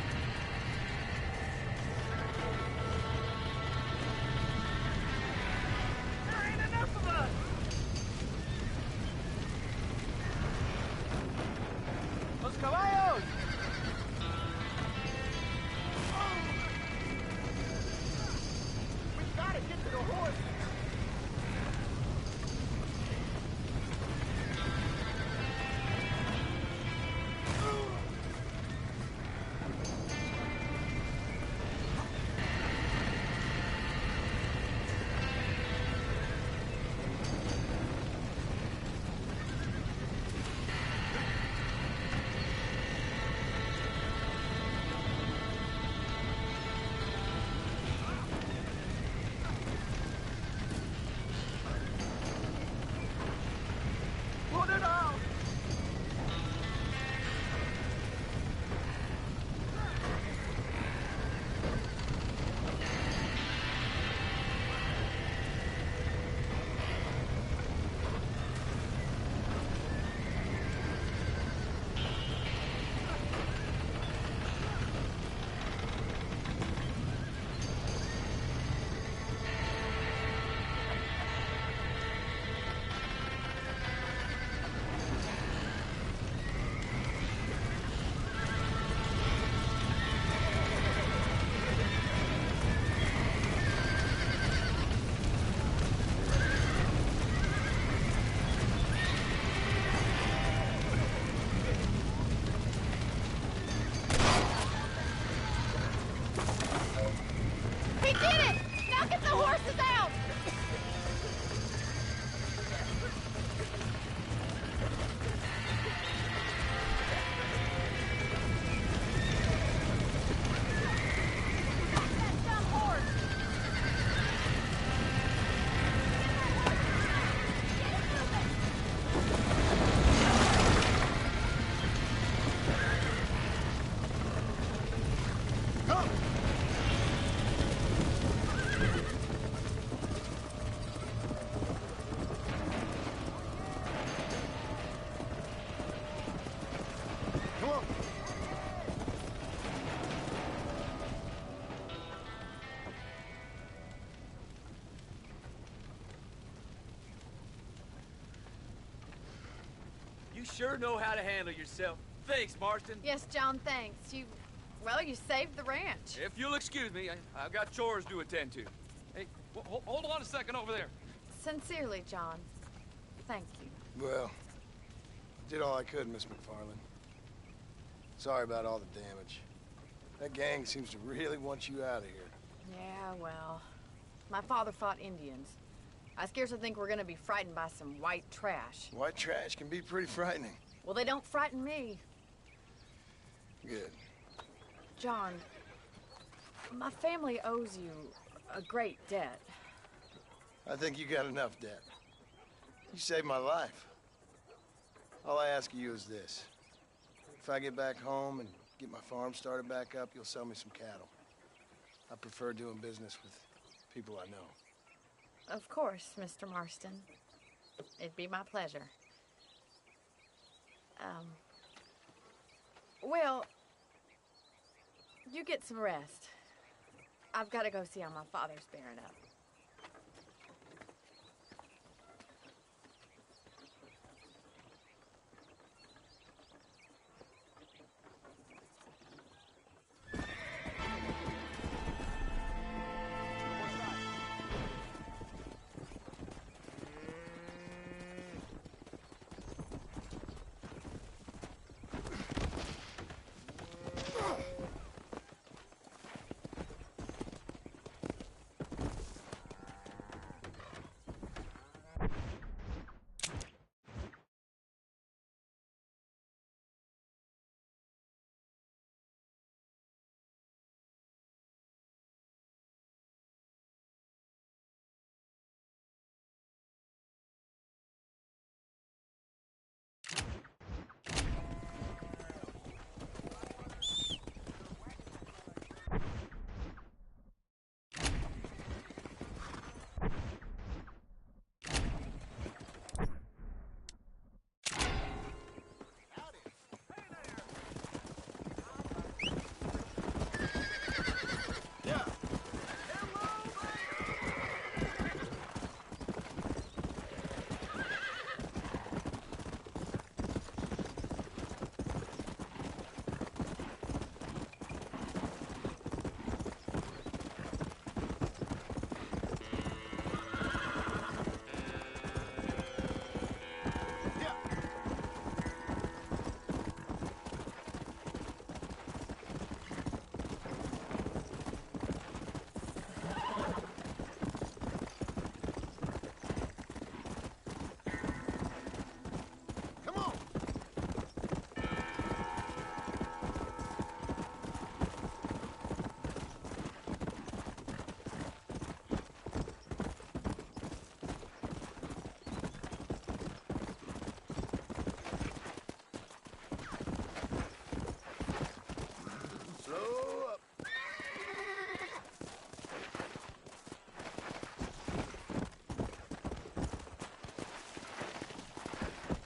There ain't enough of us! Los caballos! We gotta get to the horse! He did it! Now get the horses out! That dumb horse! Come! Come on! You sure know how to handle yourself. Thanks, Marston. Yes, John, thanks. Well, you saved the ranch. If you'll excuse me, I've got chores to attend to. Hey, hold on a second over there. Sincerely, John. Thank you. Well, I did all I could, Miss McFarland. Sorry about all the damage. That gang seems to really want you out of here. Yeah, well, my father fought Indians. I scarcely think we're gonna be frightened by some white trash. White trash can be pretty frightening. Well, they don't frighten me. Good. John, my family owes you a great debt. I think you got enough debt. You saved my life. All I ask of you is this. If I get back home and get my farm started back up, you'll sell me some cattle. I prefer doing business with people I know. Of course, Mr. Marston. It'd be my pleasure. Well, you get some rest. I've got to go see how my father's bearing up.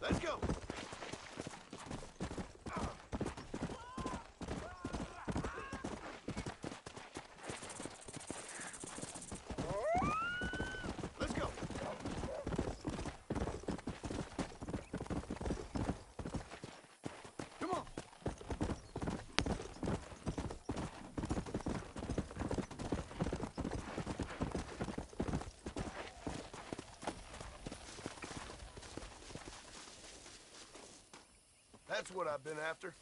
Let's go! Let's go! Come on! That's what I've been after.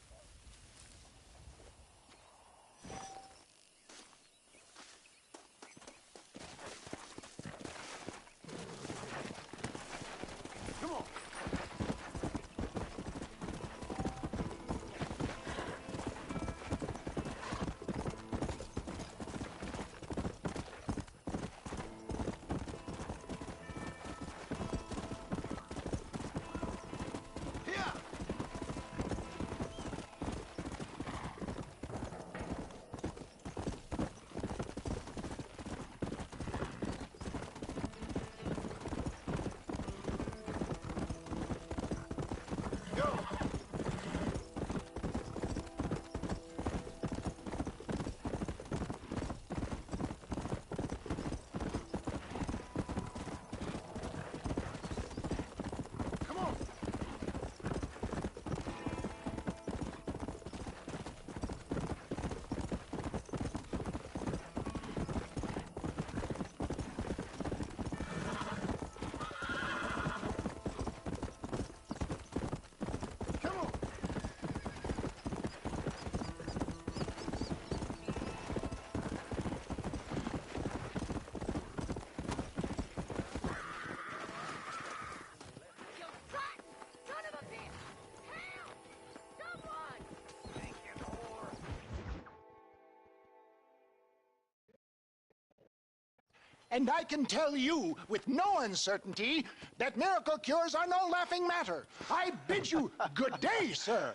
And I can tell you with no uncertainty that miracle cures are no laughing matter. I bid you good day, sir.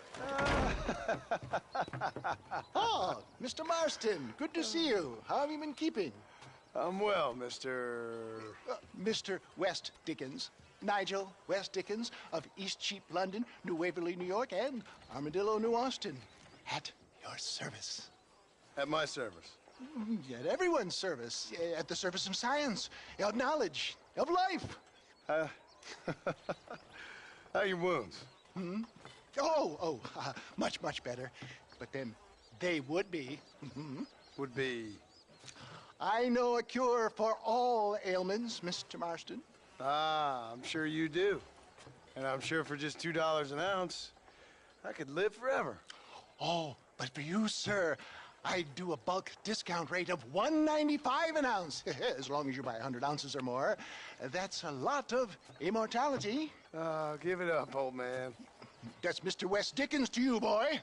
Oh, Mr. Marston, good to see you. How have you been keeping? I'm well, Mr. Mr. West Dickens. Nigel West Dickens of East Cheap, London, New Waverly, New York, and Armadillo, New Austin. At your service. At my service? At everyone's service. At the service of science, of knowledge, of life. How are your wounds? Much, much better. But then they would be. Would be? I know a cure for all ailments, Mr. Marston. Ah, I'm sure you do. And I'm sure for just $2 an ounce, I could live forever. Oh, but for you, sir, I do a bulk discount rate of $1.95 an ounce. As long as you buy 100 ounces or more. That's a lot of immortality. Give it up, old man. That's Mr. West Dickens to you, boy.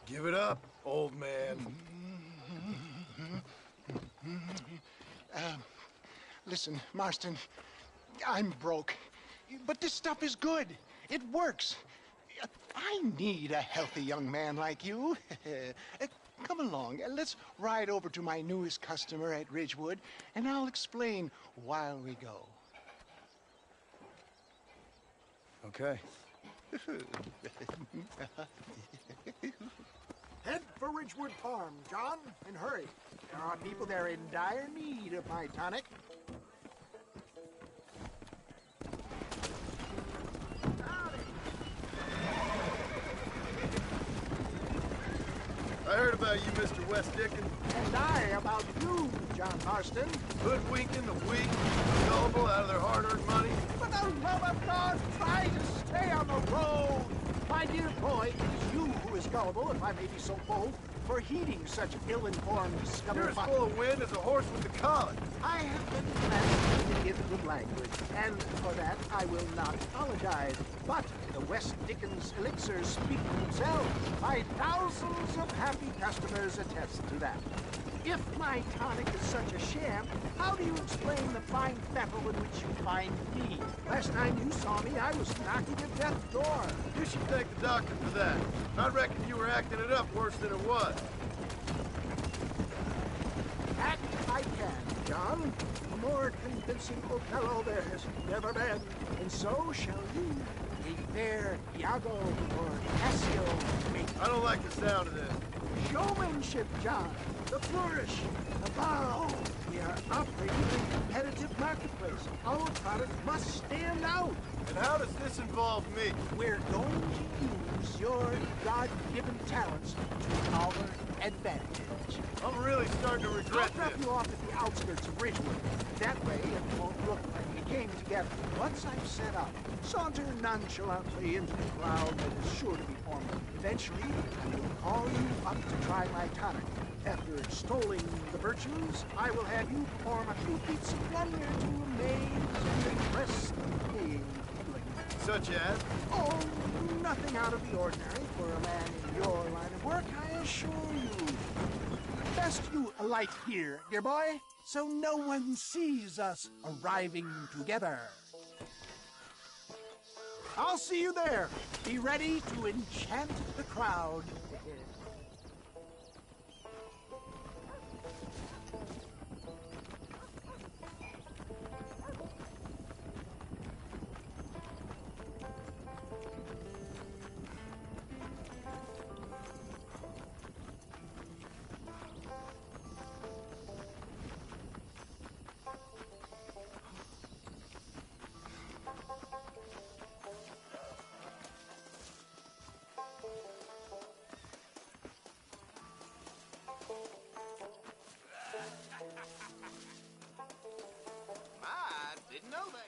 Give it up, old man. Listen, Marston, I'm broke, but this stuff is good. It works. I need a healthy young man like you. Come along, let's ride over to my newest customer at Ridgewood, and I'll explain while we go. Okay. Head for Ridgewood Farm, John, and hurry. There are people there in dire need of my tonic. I heard about you, Mr. West Dickens. And I about you, John Marston. Hoodwinking the weak, gullible out of their hard-earned money. For the love of God, try to stay on the road. My dear boy, it is you who is gullible, if I may be so bold, for heeding such ill-informed discovery. You're as full of wind as a horse with the collar. I have been blessed to give good language, and for that I will not apologize. But the West Dickens elixirs speak for themselves. My thousands of happy customers attest to that. If my tonic is such a sham, how do you explain the fine fettle in which you find me? Last time you saw me, I was knocking at death's door. You should thank the doctor for that. I reckon you were acting it up worse than it was. Act I can, John. A more convincing Othello there has never been. And so shall you. A fair Iago or Cassio make. I don't like the sound of this. Showmanship, John. The flourish. The bow. We are operating in a competitive marketplace. Our product must stand out. And how does this involve me? We're going to use your God-given talents to our advantage. I'm really starting to regret I'll drop this. you off at the outskirts of Ridgewood. That way, it won't look like we came together. Once I'm set up, saunter nonchalantly into the crowd that is sure to be forming. Eventually, I will call you up to try my tonic. After extolling the virtues, I will have you perform a few feats of wonder to amaze and impress the paying public. Such as? Oh, nothing out of the ordinary for a man in your line of work, I assure you. Best you alight here, dear boy, so no one sees us arriving together. I'll see you there. Be ready to enchant the crowd.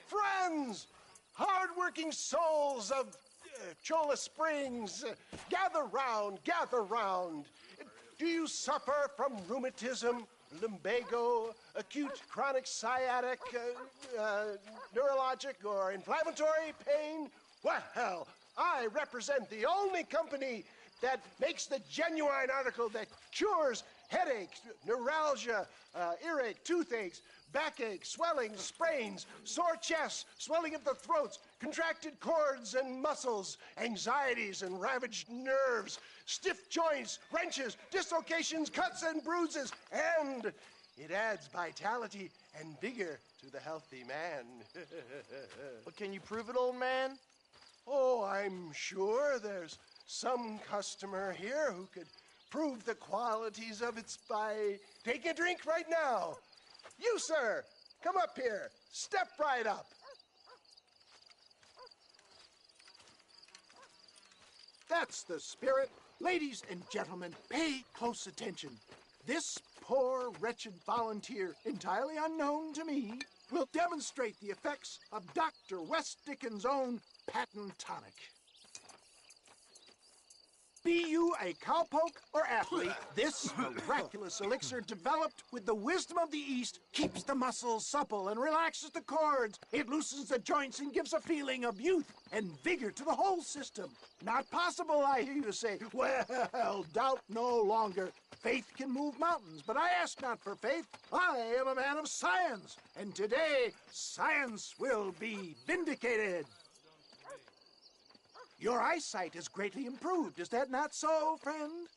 Friends, hard-working souls of Cholla Springs, gather round, gather round. Do you suffer from rheumatism, lumbago, acute chronic sciatic, neurologic, or inflammatory pain? Well, I represent the only company that makes the genuine article that cures headaches, neuralgia, earache, toothaches, backache, swelling, sprains, sore chests, swelling of the throats, contracted cords and muscles, anxieties and ravaged nerves, stiff joints, wrenches, dislocations, cuts and bruises, and it adds vitality and vigor to the healthy man. But can you prove it, old man? Oh, I'm sure there's some customer here who could prove the qualities of it by taking a drink right now. You, sir, come up here. Step right up. That's the spirit. Ladies and gentlemen, pay close attention. This poor, wretched volunteer, entirely unknown to me, will demonstrate the effects of Dr. West Dickens' own patent tonic. Be you a cowpoke or athlete, this miraculous elixir developed with the wisdom of the East keeps the muscles supple and relaxes the cords. It loosens the joints and gives a feeling of youth and vigor to the whole system. Not possible, I hear you say. Well, doubt no longer. Faith can move mountains, but I ask not for faith. I am a man of science, and today science will be vindicated. Your eyesight is greatly improved. Is that not so, friend?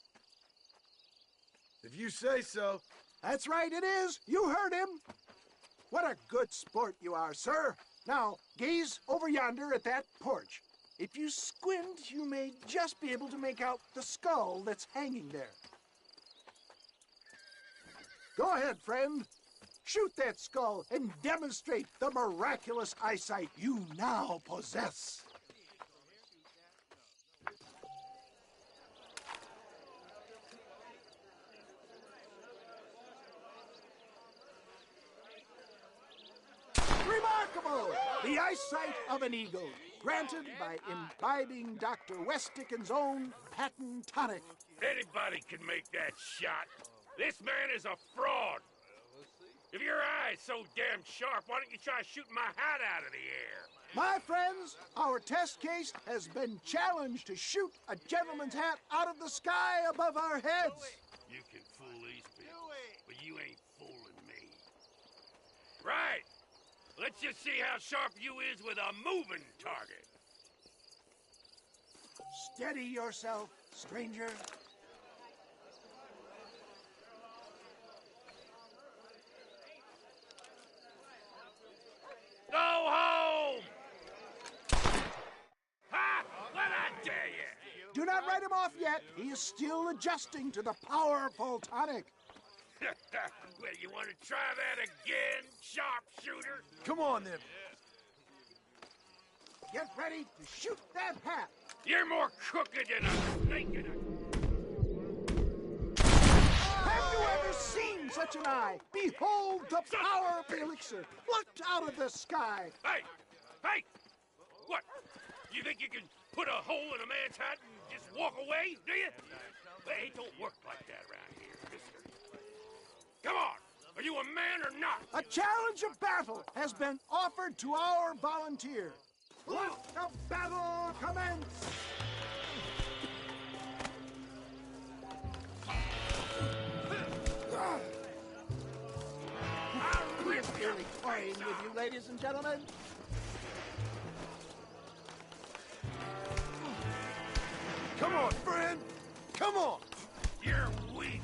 If you say so. That's right, it is. You heard him. What a good sport you are, sir. Now, gaze over yonder at that porch. If you squint, you may just be able to make out the skull that's hanging there. Go ahead, friend. Shoot that skull and demonstrate the miraculous eyesight you now possess. Remarkable! The eyesight of an eagle, granted by imbibing Dr. West Dickens' own patent tonic. Anybody can make that shot. This man is a fraud. If your eye's so damn sharp, why don't you try shooting my hat out of the air? My friends, our test case has been challenged to shoot a gentleman's hat out of the sky above our heads. You can fool these people, but you ain't fooling me. Right. Let's just see how sharp you is with a moving target. Steady yourself, stranger. Go home! Ha! What I dare you! Do not write him off yet. He is still adjusting to the powerful tonic. Well, you want to try that again, sharpshooter? Come on, then. Get ready to shoot that hat. You're more crooked than a snake in a... Have you ever seen such an eye? Behold the power of the elixir, plucked out of the sky. Hey! Hey! What? You think you can put a hole in a man's hat and just walk away, do you? Well, it don't work like that around here, mister. Come on! Are you a man or not? A challenge of battle has been offered to our volunteer. Let the battle commence! I'm really toying with you, ladies and gentlemen. Come on, friend. Come on. You're weak.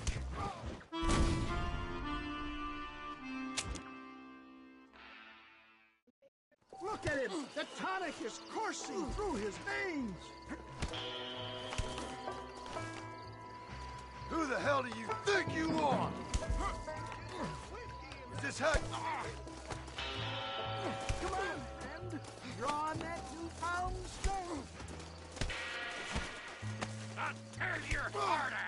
Look at him! The tonic is coursing through his veins! Who the hell do you think you are? Is this how... Come on, friend! Draw on that newfound strength! I'll tear your heart out!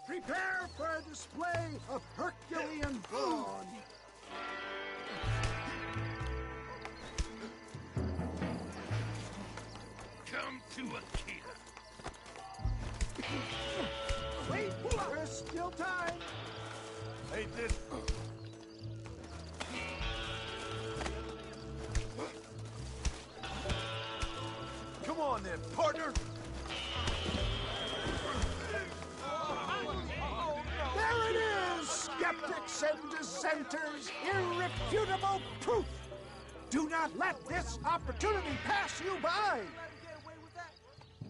Prepare for a display of Herculean brawn. Come to Akita. Wait, there's still time. Ain't this partner. There it is, skeptics and dissenters, irrefutable proof. Do not let this opportunity pass you by.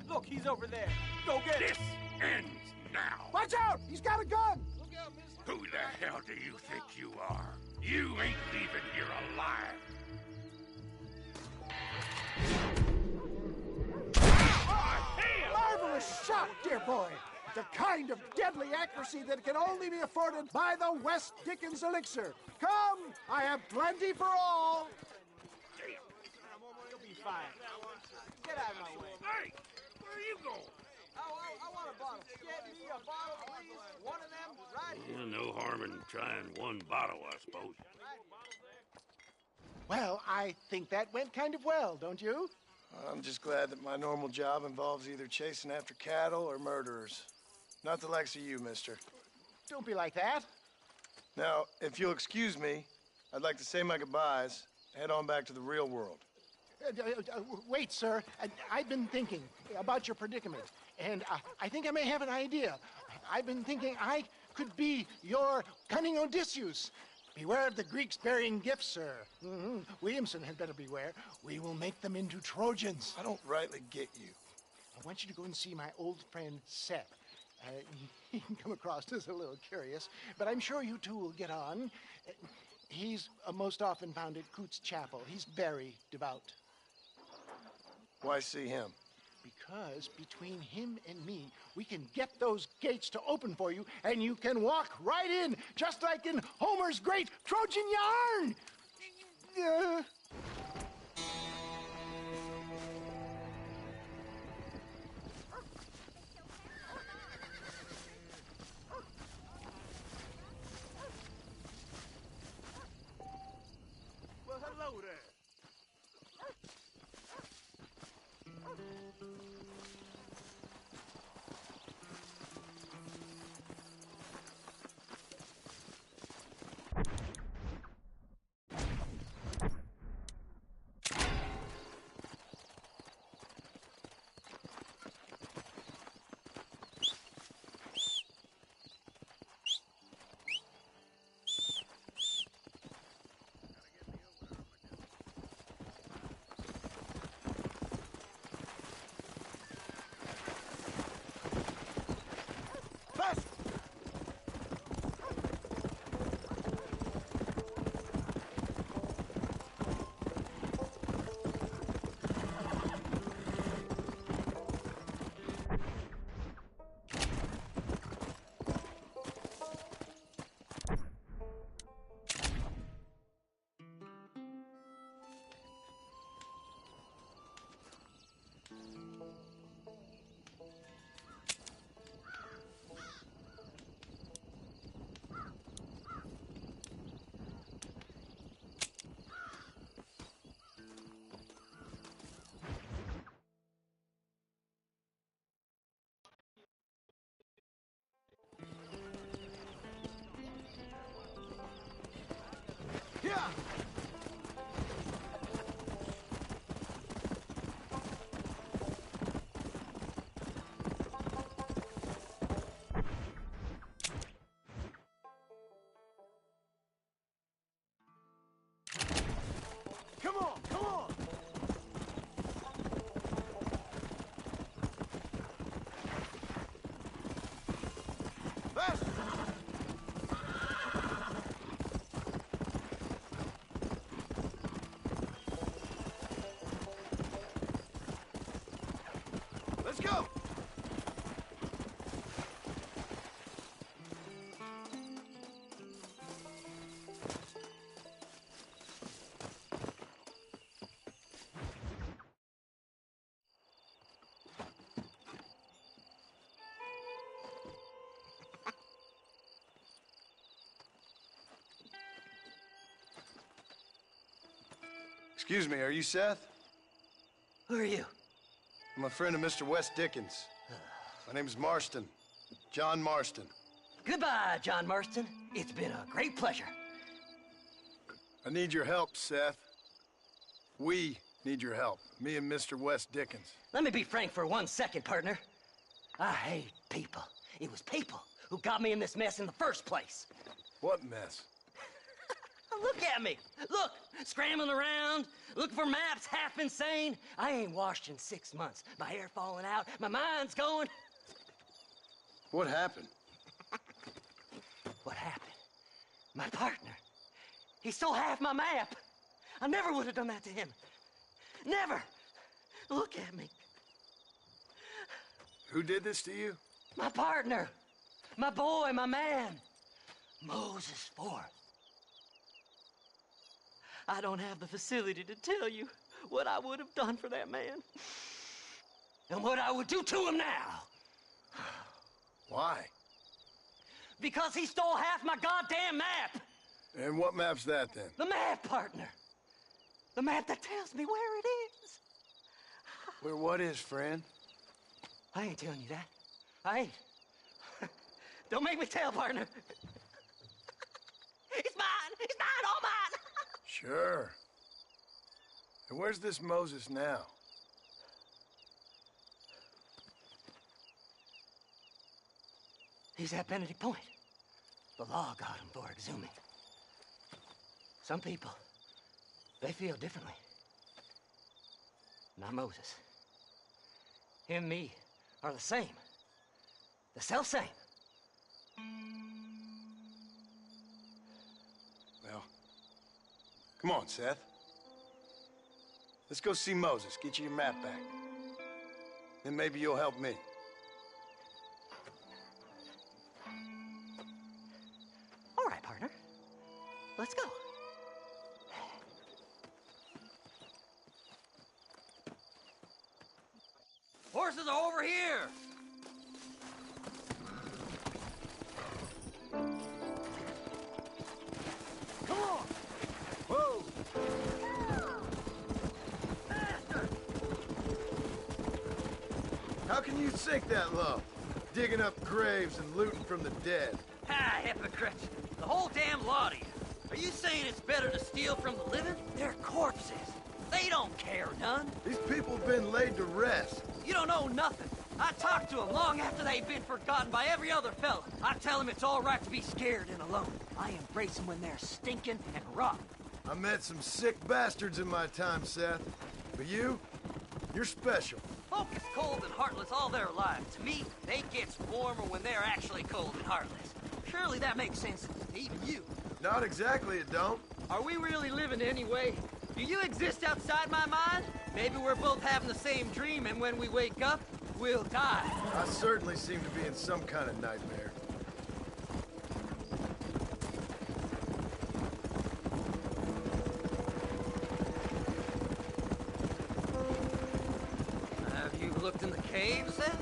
Look, he's over there. Go get him. This ends now. Watch out! He's got a gun! Who the hell do you think you are? You ain't leaving here alive. Marvelous shot, dear boy. The kind of deadly accuracy that can only be afforded by the West Dickens elixir. Come, I have plenty for all. You'll be fine. Get out of my way. Hey, where are you going? I want a bottle. Get me a bottle, please. One of them, right here. No harm in trying one bottle, I suppose. Well, I think that went kind of well, don't you? I'm just glad that my normal job involves either chasing after cattle or murderers. Not the likes of you, mister. Don't be like that. Now, if you'll excuse me, I'd like to say my goodbyes, head on back to the real world. Wait, sir. I've been thinking about your predicament, and I think I may have an idea. I've been thinking I could be your cunning Odysseus. Beware of the Greeks bearing gifts, sir. Williamson had better beware. We will make them into Trojans. I don't rightly get you. I want you to go and see my old friend Seth. He can come across as a little curious, but I'm sure you two will get on. He's most often found at Coots Chapel. He's very devout. Why see him? Because between him and me, we can get those gates to open for you, and you can walk right in, just like in Homer's great Trojan yarn! Well, hello there. Yeah! Come on, come on! Faster! Let's go! Excuse me, are you Seth? Who are you? I'm a friend of Mr. West Dickens. My name's Marston. John Marston. Goodbye, John Marston. It's been a great pleasure. I need your help, Seth. We Need your help. Me and Mr. West Dickens. Let me be frank for 1 second, partner. I hate people. It was people who got me in this mess in the first place. What mess? Look at me. Look, scrambling around, looking for maps, half insane. I ain't washed in 6 months. My hair falling out, my mind's going. What happened? What happened? My partner. He stole half my map. I never would have done that to him. Never. Look at me. Who did this to you? My partner. My boy, my man. Moses Forth. I don't have the facility to tell you what I would have done for that man. And what I would do to him now. Why? Because he stole half my goddamn map. And what map's that, then? The map, partner. The map that tells me where it is. Where what is, friend? I ain't telling you that. I ain't. Don't make me tell, partner. It's mine! It's mine! All mine! Sure. And where's this Moses now? He's at Benedict Point. The law got him for exhuming. Some people, they feel differently. Not Moses. Him and me are the same. The self-same. Well, come on, Seth. Let's go see Moses, get you your map back. Then maybe you'll help me. All right, partner. Let's go. Horses are over here! Come on! Whoa! How can you sink that low? Digging up graves and looting from the dead. Ah, hypocrite. The whole damn lot of you. Are you saying it's better to steal from the living? They're corpses. They don't care none. These people have been laid to rest. You don't know nothing. I talked to them long after they'd been forgotten by every other fella. I tell them it's all right to be scared and alone. I embrace them when they're stinking and rotten. I met some sick bastards in my time, Seth. But you're special. Folk is cold and heartless all their lives. To me, they gets warmer when they're actually cold and heartless. Surely that makes sense to even you. Not exactly, it don't. Are we really living anyway? Do you exist outside my mind? Maybe we're both having the same dream, and when we wake up, we'll die. I certainly seem to be in some kind of nightmare. Have you looked in the cave, Seth?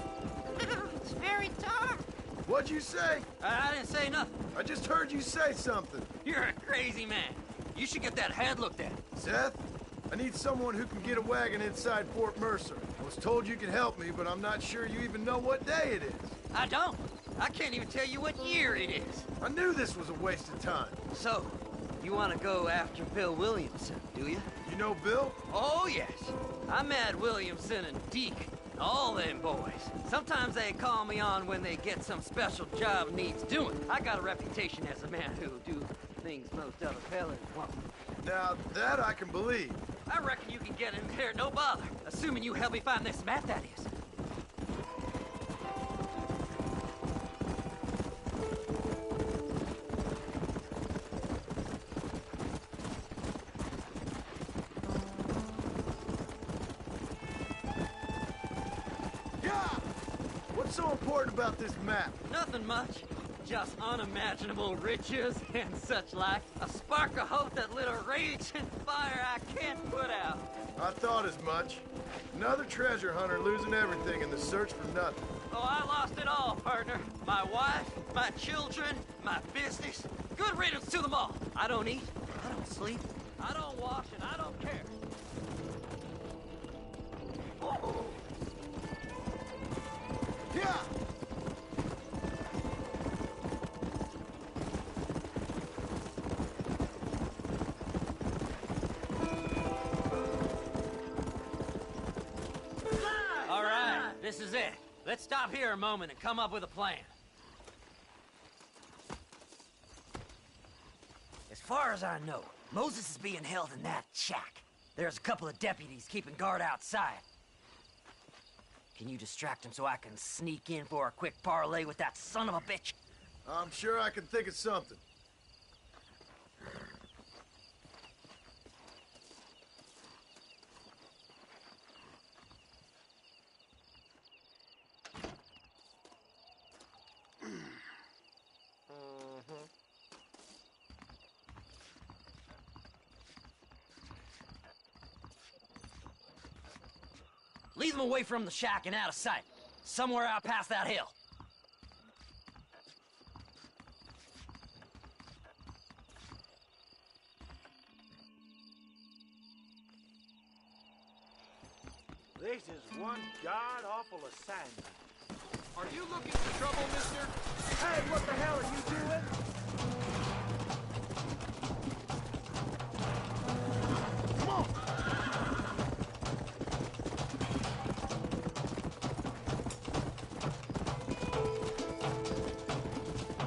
It's very dark. What'd you say? I didn't say nothing. I just heard you say something. You're a crazy man. You should get that head looked at. Seth, I need someone who can get a wagon inside Fort Mercer. I was told you could help me, but I'm not sure you even know what day it is. I don't. I can't even tell you what year it is. I knew this was a waste of time. So, you want to go after Bill Williamson, do you? You know Bill? Oh, yes. I met Williamson and Deke, and all them boys. Sometimes they call me on when they get some special job needs doing. I got a reputation as a man who'll do things most other fellas won't. Now, that I can believe. I reckon you can get in there, no bother. Assuming you help me find this map, that is. What's so important about this map? Nothing much. Just unimaginable riches and such like. A spark of hope that lit a raging fire I can't put out. I thought as much. Another treasure hunter losing everything in the search for nothing. Oh, I lost it all, partner. My wife, my children, my business. Good riddance to them all. I don't eat, I don't sleep, I don't wash, and I don't care. Oh. Yeah! This is it. Let's stop here a moment and come up with a plan. As far as I know, Moses is being held in that shack. There's a couple of deputies keeping guard outside. Can you distract him so I can sneak in for a quick parlay with that son of a bitch? I'm sure I can think of something. Lead them away from the shack and out of sight. Somewhere out past that hill. This is one god-awful assignment. Are you looking for trouble, mister? Hey, what the hell are you doing? Come on!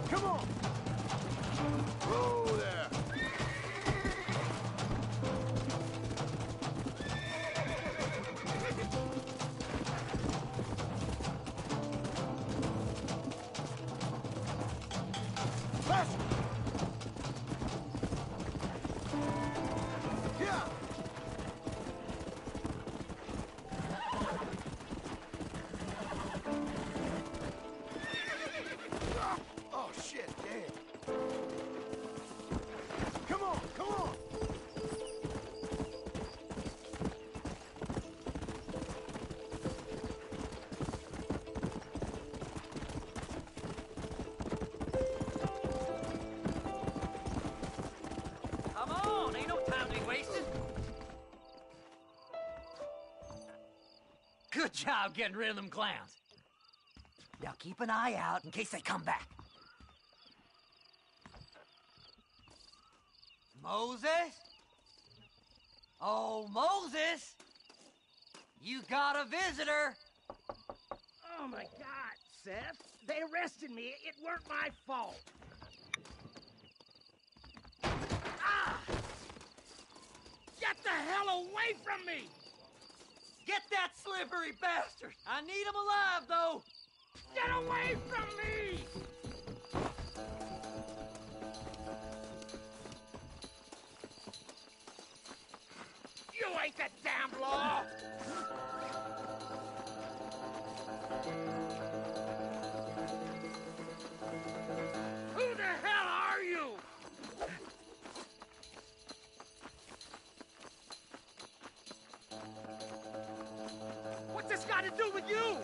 Come on! Whoa there! Faster! Yeah! Oh, shit, damn. Come on, come on! Come on, ain't no time to be wasted. Good job getting rid of them clowns. Now keep an eye out in case they come back. Moses? Oh, Moses! You got a visitor! Oh my God, Seth. They arrested me. It weren't my fault. Ah! Get the hell away from me! Get that slippery bastard! I need him alive, though! Get away from me! You ain't the damn law! Who the hell are you? What's this got to do with you?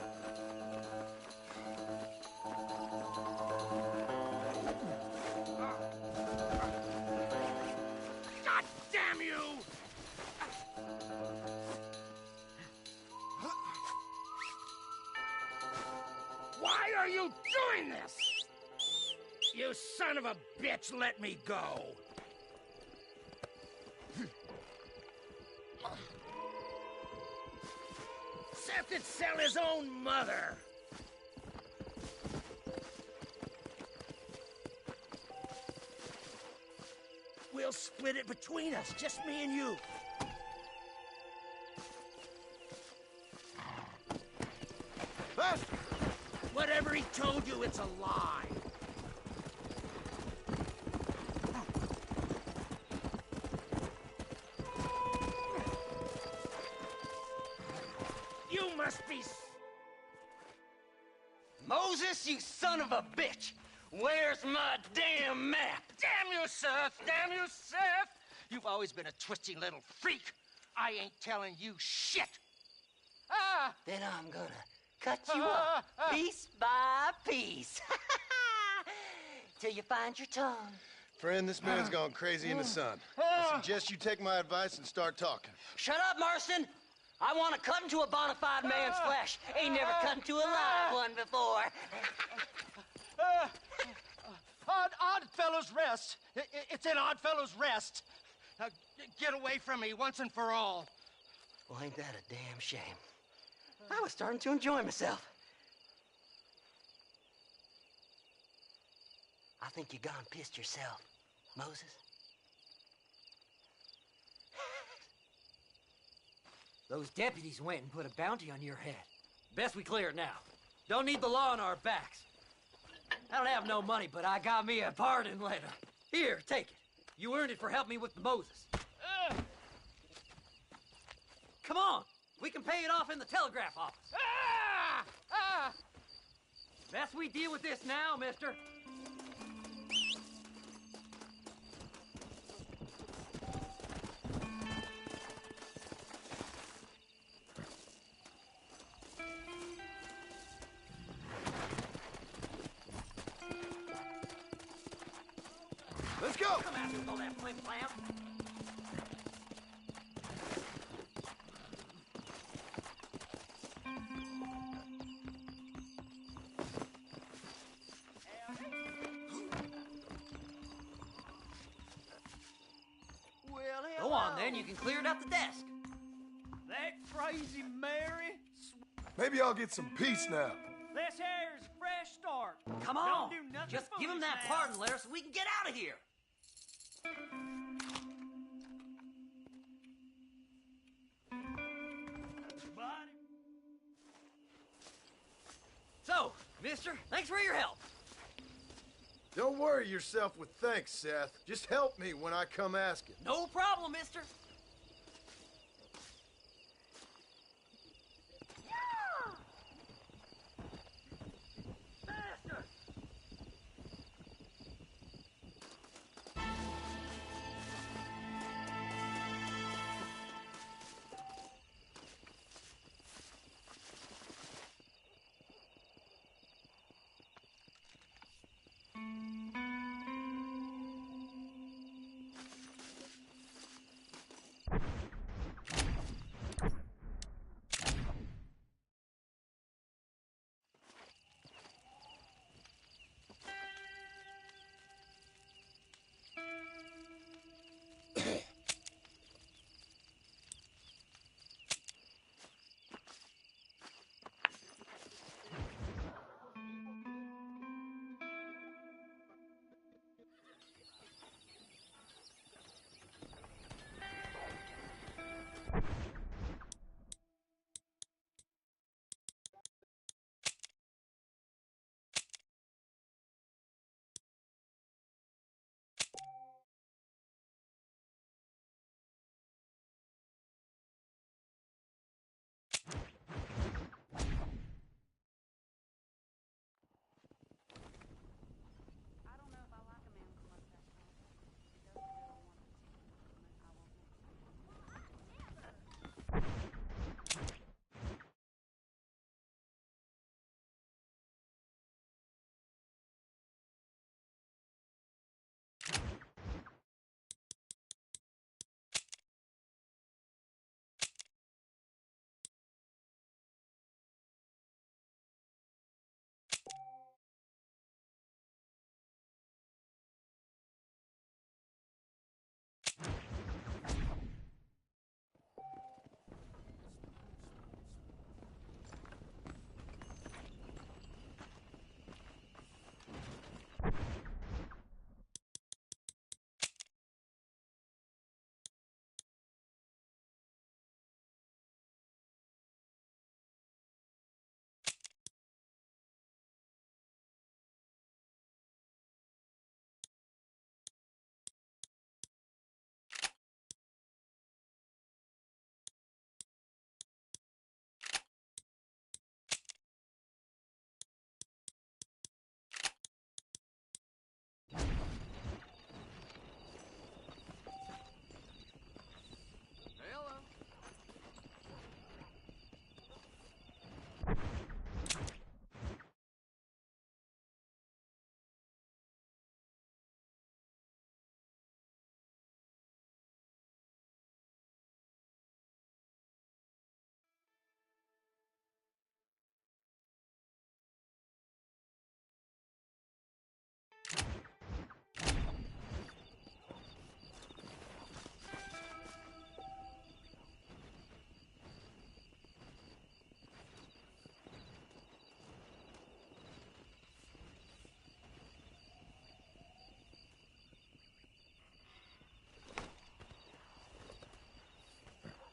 God damn you! Why are you doing this? You son of a bitch, let me go! Seth could sell his own mother! We'll split it between us, just me and you. Faster! Whatever he told you, it's a lie. You must be... Moses, you son of a bitch! Where's my damn map? Damn you, Seth! Damn you, Seth! You've always been a twisty little freak. I ain't telling you shit. Ah! Then I'm gonna cut you up piece by piece. Till you find your tongue. Friend, this man's gone crazy in the sun. I suggest you take my advice and start talking. Shut up, Marston! I want to cut into a bona fide man's flesh. Ain't never cut into a live one before. Odd Fellow's Rest. It's in Odd Fellow's Rest. Get away from me once and for all. Well, ain't that a damn shame? I was starting to enjoy myself. I think you gone pissed yourself, Moses. Those deputies went and put a bounty on your head. Best we clear it now. Don't need the law on our backs. I don't have no money, but I got me a pardon letter. Here, take it. You earned it for helping me with the Moses. Come on, we can pay it off in the telegraph office. Best we deal with this now, mister. Let's go! Come out here with all that flim-flam. Well, Go on, then. You can clear it up the desk. That crazy Mary. Maybe I'll get some peace now. This here's a fresh start. Come on. Don't do nothing Just give him foolish that now. pardon letter so we can get out of here. So, mister, thanks for your help. Don't worry yourself with thanks, Seth. Just help me when I come asking. No problem, mister.